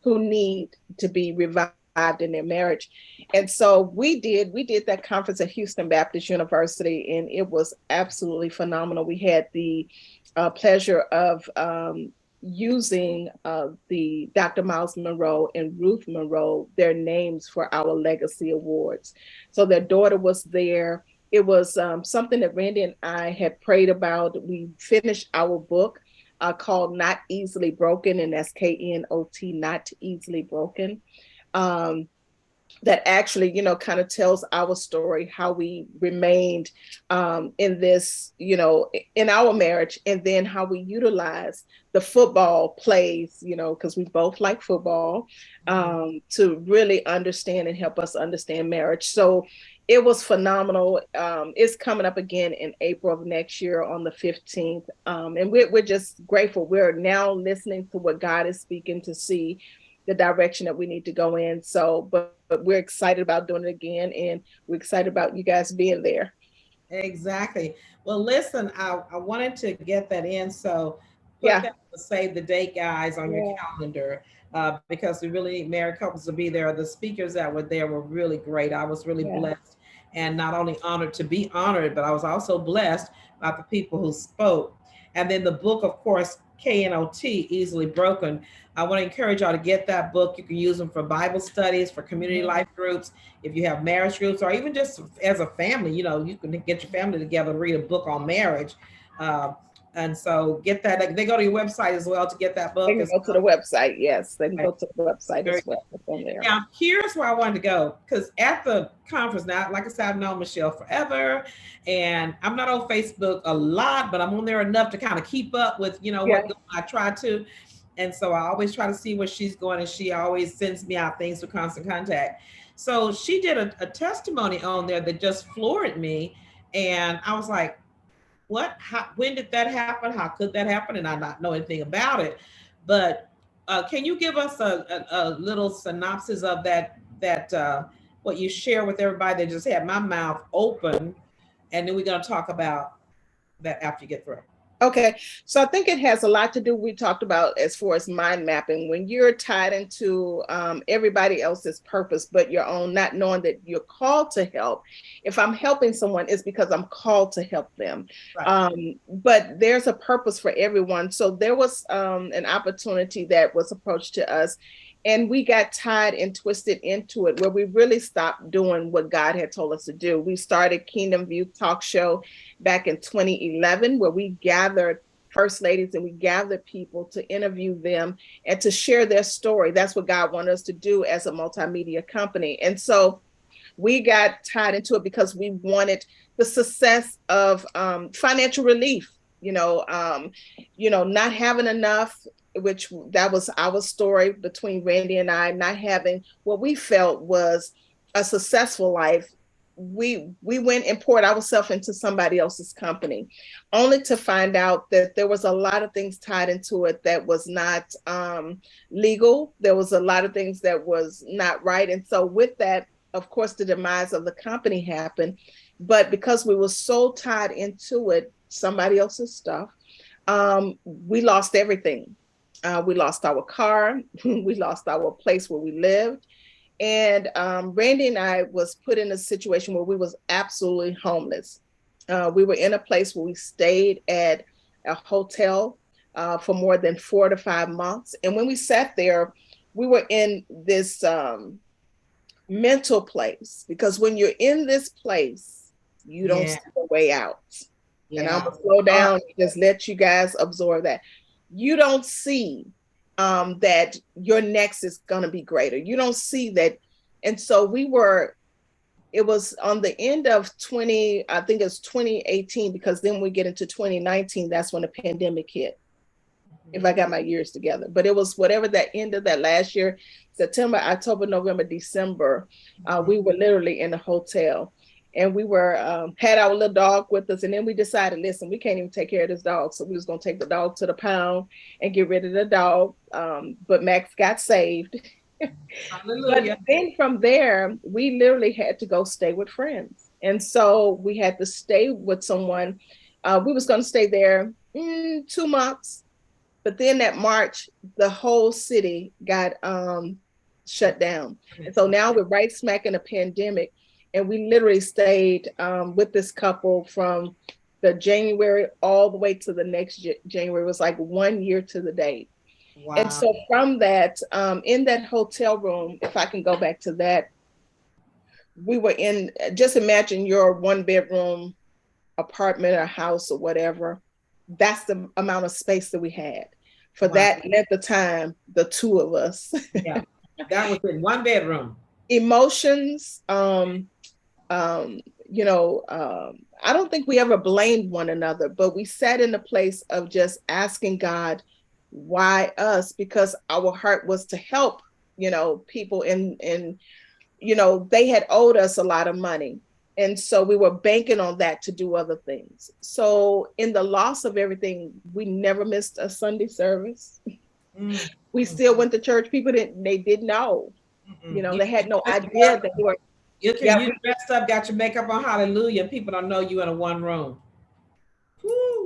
who need to be revived in their marriage. And so we did that conference at Houston Baptist University, and it was absolutely phenomenal. We had the pleasure of using the Dr. Miles Monroe and Ruth Monroe, their names for our legacy awards. So their daughter was there. It was something that Randy and I had prayed about. We finished our book called Not Easily Broken, and that's KNOT, Not Easily Broken. That actually, kind of tells our story, how we remained in this, in our marriage, and then how we utilize the football plays, because we both like football, to really understand and help us understand marriage. So it was phenomenal. It's coming up again in April of next year on the 15th. And we're just grateful. We're now listening to what God is speaking to see the direction that we need to go in. So, but we're excited about doing it again, and we're excited about you guys being there. Exactly. Well, listen, I wanted to get that in. So put Yeah. that save the date, guys, on your Yeah. calendar, because we really need married couples to be there. The speakers that were there were really great. I was really Yeah. blessed, and not only honored to be honored, but I was also blessed by the people who spoke. And then the book, of course, KNOT, Easily Broken. I want to encourage y'all to get that book. You can use them for Bible studies, for community life groups, if you have marriage groups, or even just as a family. You can get your family together and read a book on marriage. Uh, and so get that. They go to your website as well to get that They book can as go to the website. Yes, they can well. go to the website Very as well. On there. Now, here's where I wanted to go, because at the conference now, like I said, I've known Michelle forever, and I'm not on Facebook a lot, but I'm on there enough to kind of keep up with, Yeah. what I try to. And so I always try to see where she's going, and she always sends me out things for Constant Contact. So she did a testimony on there that just floored me. And I was like, what? How, when did that happen? How could that happen? And I not know anything about it. But can you give us a little synopsis of that what you share with everybody that just had my mouth open, and then we're going to talk about that after you get through. Okay, so I think it has a lot to do. We talked about as far as mind mapping, when you're tied into everybody else's purpose but your own, not knowing that you're called to help. If I'm helping someone, it's because I'm called to help them. Right. But there's a purpose for everyone. So there was an opportunity that was approached to us, and we got tied and twisted into it, where we really stopped doing what God had told us to do. We started Kingdom View Talk Show back in 2011, where we gathered first ladies and we gathered people to interview them and to share their story. That's what God wanted us to do as a multimedia company. And so we got tied into it because we wanted the success of financial relief, not having enough, which that was our story between Randy and I, not having what we felt was a successful life. We went and poured ourselves into somebody else's company, only to find out that there was a lot of things tied into it that was not legal. There was a lot of things that was not right. And so with that, of course, the demise of the company happened. But because we were so tied into it, somebody else's stuff, we lost everything. We lost our car. We lost our place where we lived. And Randy and I was put in a situation where we was absolutely homeless. We were in a place where we stayed at a hotel for more than 4 to 5 months. And when we sat there, we were in this mental place, because when you're in this place, you don't see a way out. And I'm gonna slow down and just let you guys absorb that. You don't see that your next is gonna be greater. You don't see that. And so it was on the end of I think it's 2018, because then we get into 2019, that's when the pandemic hit. If I got my years together. But it was whatever that end of that last year, September, October, November, December, we were literally in a hotel, and we were had our little dog with us. And then we decided, listen, we can't even take care of this dog. So we was going to take the dog to the pound and get rid of the dog. But Max got saved. But then from there, we literally had to go stay with friends. And so we had to stay with someone. We was going to stay there 2 months. But then that March, the whole city got shut down. And so now we're right smack in a pandemic. And we literally stayed with this couple from the January all the way to the next January. It was like 1 year to the date. Wow. And so from that, in that hotel room, if I can go back to that, we were in, just imagine your 1-bedroom apartment or house or whatever. That's the amount of space that we had for that length of time, the two of us. Yeah, that was in 1 bedroom. Emotions, I don't think we ever blamed one another, but we sat in a place of just asking God, why us? Because our heart was to help, people and they had owed us a lot of money. And so we were banking on that to do other things. So in the loss of everything, we never missed a Sunday service. We still went to church. People didn't know. They had no idea that we were. You dressed up, got your makeup on, hallelujah. People don't know you in a 1 room.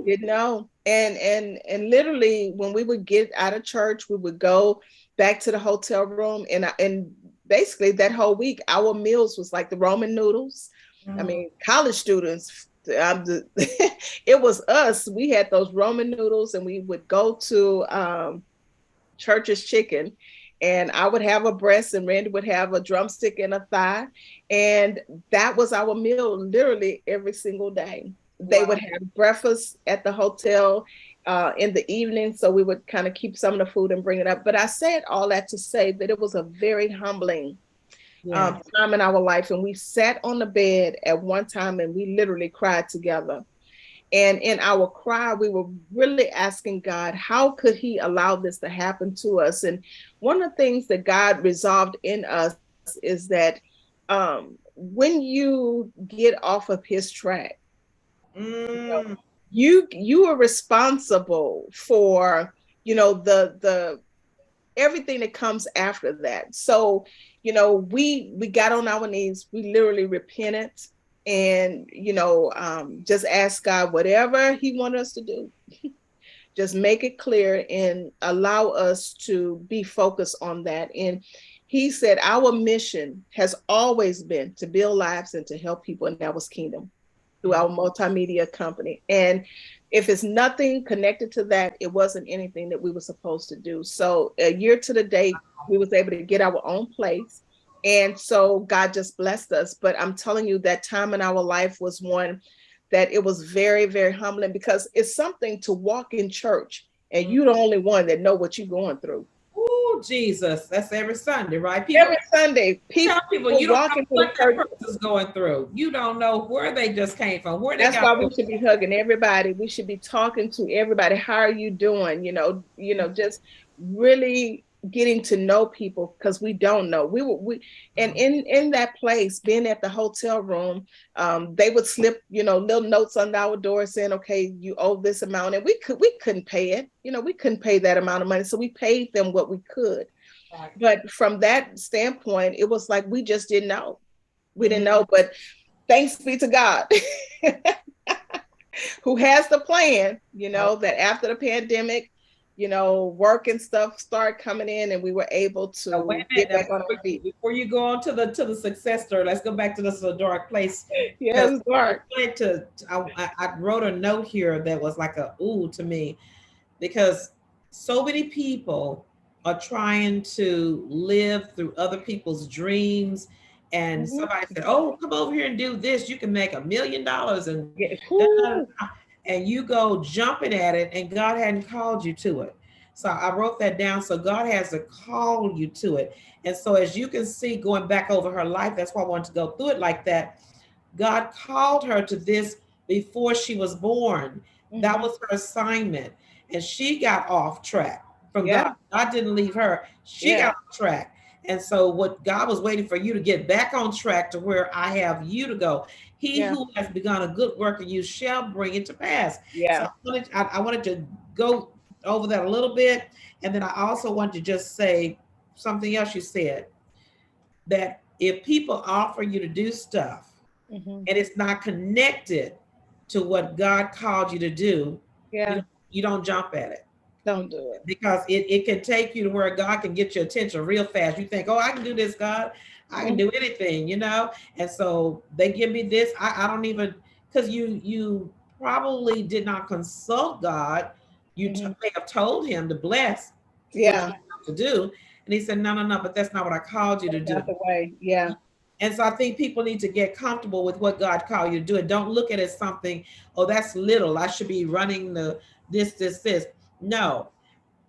Didn't know. And literally when we would get out of church, we would go back to the hotel room, and basically that whole week, our meals was like the Roman noodles. I mean, college students, it was us. We had those Roman noodles, and we would go to Church's Chicken, and I would have a breast and Randy would have a drumstick and a thigh. And that was our meal literally every single day. They would have breakfast at the hotel in the evening. So we would kind of keep some of the food and bring it up. But I said all that to say that it was a very humbling time in our life. And we sat on the bed at one time and we literally cried together. And in our cry, we were really asking God, how could he allow this to happen to us? And one of the things that God resolved in us is that when you get off of his track, you are responsible for, the everything that comes after that. So, we got on our knees, we literally repented, and, just ask God whatever he wanted us to do, just make it clear and allow us to be focused on that. And he said, our mission has always been to build lives and to help people, and that was kingdom through our multimedia company. And if it's nothing connected to that, it wasn't anything that we were supposed to do. So a year to the date, we was able to get our own place. And so God just blessed us. But I'm telling you, that time in our life was one that it was very, very humbling, because it's something to walk in church and you're the only one that know what you're going through. Oh, Jesus. That's every Sunday, right? Every Sunday, people you don't know what that person is going through. You don't know where they just came from. That's why we should be hugging everybody. We should be talking to everybody. How are you doing? Just really getting to know people, because we don't know. And in that place, being at the hotel room, they would slip, little notes on our door saying, okay, you owe this amount. And we couldn't pay it. We couldn't pay that amount of money. So we paid them what we could. But from that standpoint, it was like we just didn't know. We didn't know. But thanks be to God, who has the plan, that after the pandemic, work and stuff started coming in and we were able Now, wait to a get minute. back on our feet. Before you go on to the success story, let's go back to this dark place. Yeah, Because it was dark. I wrote a note here that was like a ooh to me, because so many people are trying to live through other people's dreams. And Mhm. somebody said, "Oh, come over here and do this. You can make $1 million," and Yeah. da, da, Whew. da, and you go jumping at it, and God hadn't called you to it. So I wrote that down. So God has to call you to it. And so as you can see, going back over her life, that's why I wanted to go through it like that. God called her to this before she was born. That Mhm. was her assignment. And she got off track from God. Yeah. God didn't leave her. She Yeah. got off track. And so what God was waiting for you to get back on track to where I have you to go. He Yeah. who has begun a good work in you shall bring it to pass. So Yeah. I wanted to go over that a little bit. And then I also want to just say something else you said, that if people offer you to do stuff Mhm. and it's not connected to what God called you to do, you Yeah. don't, you don't jump at it, Don't do it. because it can take you to where God can get your attention real fast. You think, oh, I can do this, God. I can Mhm. do anything. And so they give me this. I don't even, because you probably did not consult God. Mhm. May have told him to bless what you Yeah. have to do. And he said, no, no, no, but that's not what I called you to That's do. not the way. Yeah. And so I think people need to get comfortable with what God called you to do. And don't look at it as something, oh, that's little. I should be running the this. No,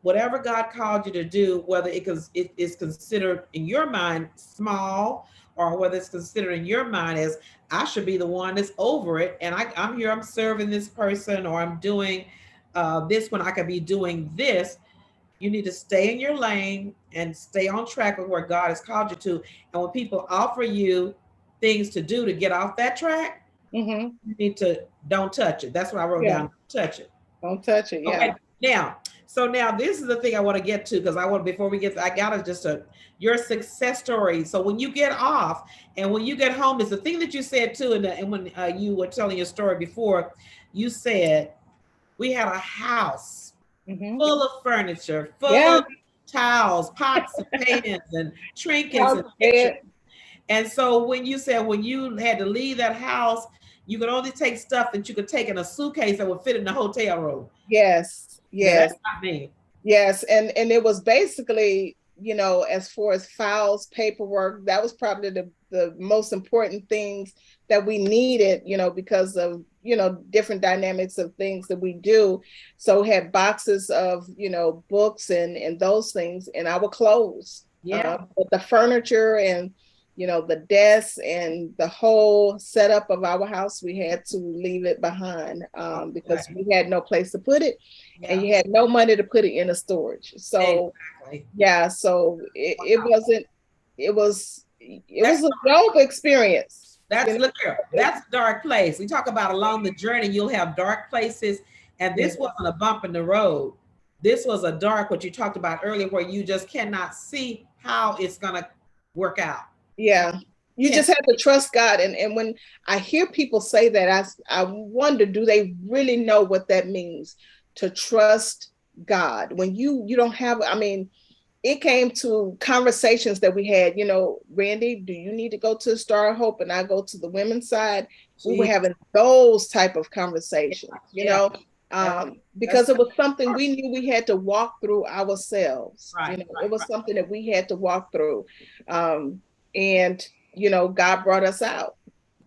whatever God called you to do, whether it is considered in your mind small, or whether it's considered in your mind as I should be the one that's over it, and I'm here, I'm serving this person, or I'm doing this when I could be doing this. You need to stay in your lane and stay on track with where God has called you to. And when people offer you things to do to get off that track, Mhm. you need to don't touch it. That's what I wrote Yeah. down. Touch it. Don't touch it. Okay. Yeah. Now this is the thing I want to get to, because I want, before we get, I gotta just your success story. So when you get off and when you get home, is the thing that you said too, and when you were telling your story before, you said we had a house Mhm. full of furniture, full Yeah. of towels, pots and pans, and trinkets House and pictures. bed. And so when you said when you had to leave that house, you could only take stuff that you could take in a suitcase that would fit in the hotel room. Yes. Now Yes. that's not me. Yes, and it was basically, as far as files, paperwork, that was probably the most important things that we needed, because of, different dynamics of things that we do. So we had boxes of, books and those things and our clothes, Yeah. but the furniture and, the desks and the whole setup of our house, we had to leave it behind, because Okay. we had no place to put it and Yeah. you had no money to put it in a storage. So Exactly. yeah, so it Wow. wasn't, it was That's a Job experience. look here. That's a dark place. We talk about along the journey, you'll have dark places. And Yeah, this wasn't a bump in the road. This was a dark, what you talked about earlier, where you just cannot see how it's gonna work out. yeah. You Can't just have to trust God. And when I hear people say that, I wonder, do they really know what that means to trust God? When you don't have, I mean, it came to conversations that we had, Randy, do you need to go to Star of Hope? And I go to the women's side. We were see. having those type of conversations, Yeah. That's because that's it was something we knew we had to walk through ourselves. right, It was right. something that we had to walk through. And, God brought us out.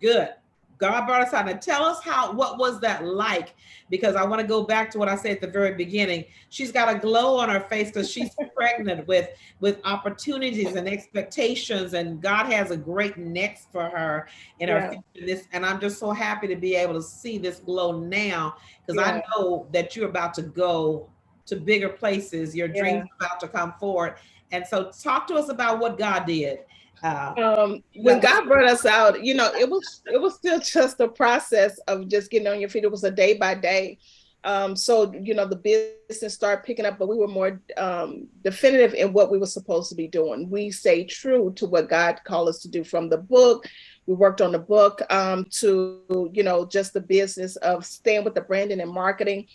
Good. God brought us out. And tell us what was that like? Because I want to go back to what I said at the very beginning. She's got a glow on her face because she's pregnant with opportunities and expectations, and God has a great next for her in her Yeah, future. And I'm just so happy to be able to see this glow now, because I yeah, know that you're about to go to bigger places. Your dreams yeah. are about to come forward. And so talk to us about what God did. You When got God brought us out, it was still just a process of just getting on your feet. It was a day by day. So the business started picking up, but we were more definitive in what we were supposed to be doing. We stayed true to what God called us to do from the book. We worked on the book, to, just the business of staying with the branding and marketing,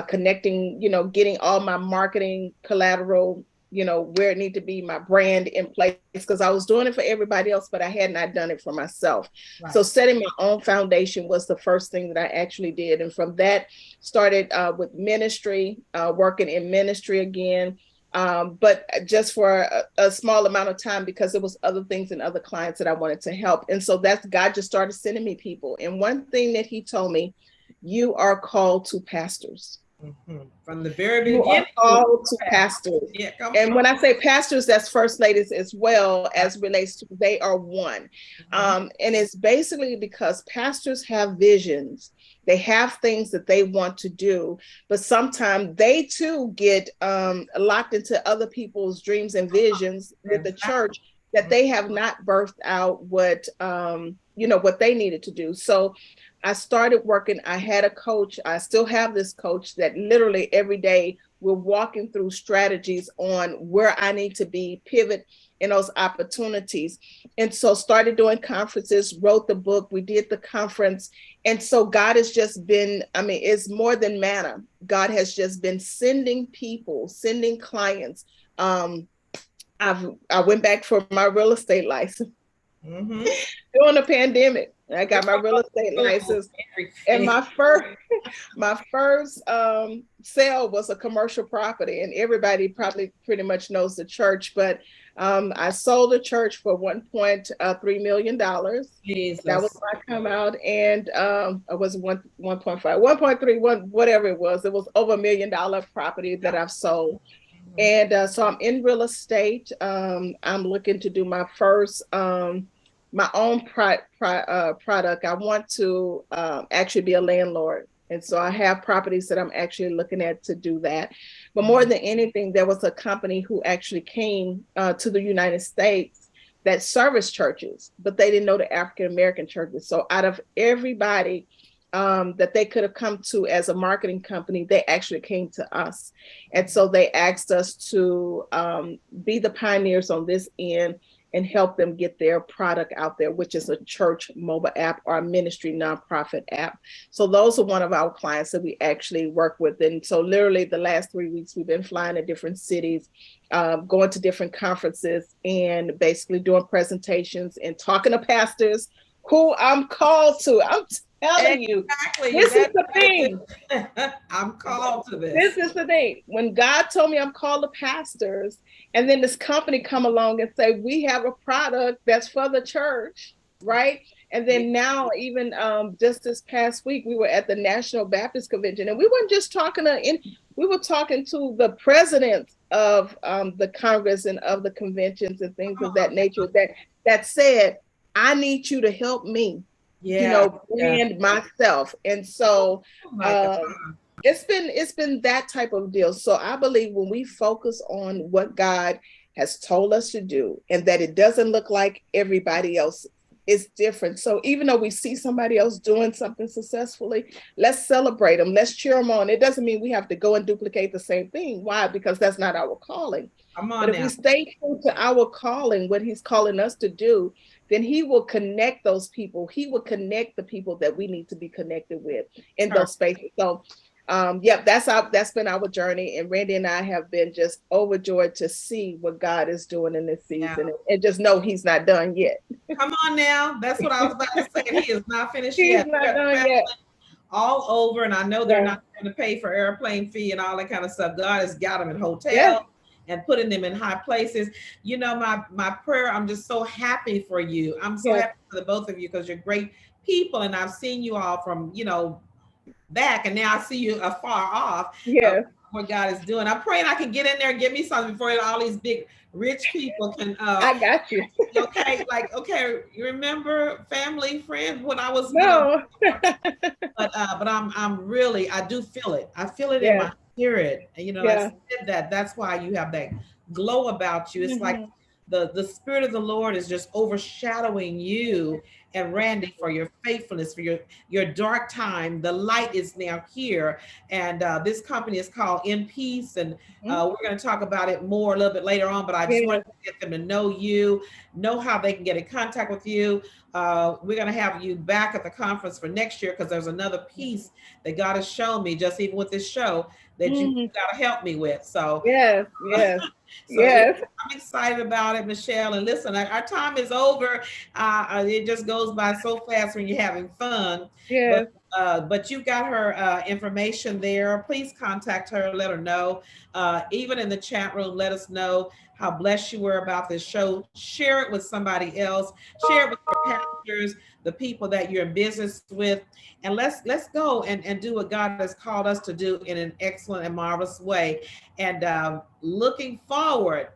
connecting, getting all my marketing collateral, where it needed to be, my brand in place, because I was doing it for everybody else, but I had not done it for myself. Right. So setting my own foundation was the first thing that I actually did. And from that started with ministry, working in ministry again. But just for a small amount of time, because there was other things and other clients that I wanted to help. And so that's, God just started sending me people. And one thing that he told me, you are called to pastors. Mm-hmm. From the very beginning, you are called to pastors. Yeah, and when I say pastors, that's first ladies as well, as relates to, they are one. Mm-hmm. And it's basically because pastors have visions. They have things that they want to do, but sometimes they too get locked into other people's dreams and visions with the church, that they have not birthed out what they needed to do. So I started working. I had a coach. I still have this coach that literally every day we're walking through strategies on where I need to be, pivot in those opportunities. And so started doing conferences, wrote the book, we did the conference. And so God has just been, it's more than manna. God has just been sending people, sending clients. I went back for my real estate license. Mm-hmm. During the pandemic, I got my real estate license, and my first sale was a commercial property, and everybody probably pretty much knows the church, but I sold a church for $1.3 million. Jesus. That was when I come out, and it was 1.5, 1.3, whatever it was. It was over $1 million property that I've sold. And so I'm in real estate. I'm looking to do my first, my own product. I want to actually be a landlord. And so I have properties that I'm actually looking at to do that. But more than anything, there was a company who actually came to the United States that serviced churches, but they didn't know the African-American churches. So out of everybody that they could have come to as a marketing company, they actually came to us. And so they asked us to be the pioneers on this end and help them get their product out there, which is a church mobile app or a ministry nonprofit app. So those are one of our clients that we actually work with. And so literally the last 3 weeks, we've been flying to different cities, going to different conferences, and basically doing presentations and talking to pastors who I'm called to. I'm telling you, this is the thing. I'm called to this. This is the thing. When God told me I'm called to pastors, and then this company come along and say, we have a product that's for the church, right? And then now, even just this past week, we were at the National Baptist Convention, and we weren't just talking we were talking to the presidents of the Congress and of the conventions and things of that nature that said, I need you to help me. Brand myself. And so it's been that type of deal. So I believe when we focus on what God has told us to do, and that it doesn't look like everybody else, it's different. So even though we see somebody else doing something successfully, let's celebrate them. Let's cheer them on. It doesn't mean we have to go and duplicate the same thing. Why? Because that's not our calling. But if we stay true to our calling, what he's calling us to do, then he will connect those people. He will connect the people that we need to be connected with in those spaces. So, that's been our journey. And Randy and I have been just overjoyed to see what God is doing in this season, and just know he's not done yet. Come on now. That's what I was about to say. He is not finished yet. He's not done yet. All over. And I know they're not going to pay for airplane fee and all that kind of stuff. God has got them in hotels. And putting them in high places. My prayer, I'm just so happy for you. I'm so happy for the both of you, because you're great people. And I've seen you all from, back, and now I see you afar off. What God is doing. I'm praying I can get in there and get me something before all these big rich people can. I got you. Okay. You remember family, friends when I was. No. But I'm really, I do feel it. I feel it in my spirit. And I said that's why you have that glow about you. It's like the Spirit of the Lord is just overshadowing you and Randy for your faithfulness, for your dark time. The light is now here, and this company is called In Peace, and Mhm. we're going to talk about it more a little bit later on. But I just Yes, wanted to get them to know you, know how they can get in contact with you. We're going to have you back at the conference for next year because there's another piece that God has shown me, just even with this show, that you mhm. got to help me with. So Yes, yes, so it, yes, I'm excited about it, Michelle. And listen, our time is over. It just goes by so fast when you're having fun. But yes, but you got her information there. Please contact her. Let her know. Even in the chat room, let us know how blessed you were about this show. Share it with somebody else. Share it with your pastors, the people that you're in business with, and let's go and do what God has called us to do in an excellent and marvelous way. And looking forward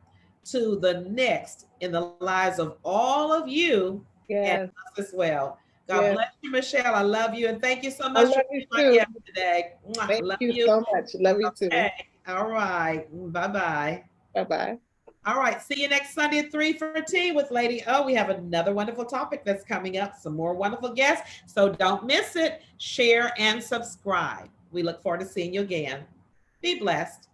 to the next in the lives of all of you and yes, us as well. God yes. bless you, Michelle. I love you. And thank you so I much for love you being my too. guest today. Mwah. Thank Love you you. so much. Love you too. Okay. All right. Bye bye. Bye bye. All right. See you next Sunday at 3 for tea with Lady O. We have another wonderful topic that's coming up, some more wonderful guests. So don't miss it. Share and subscribe. We look forward to seeing you again. Be blessed.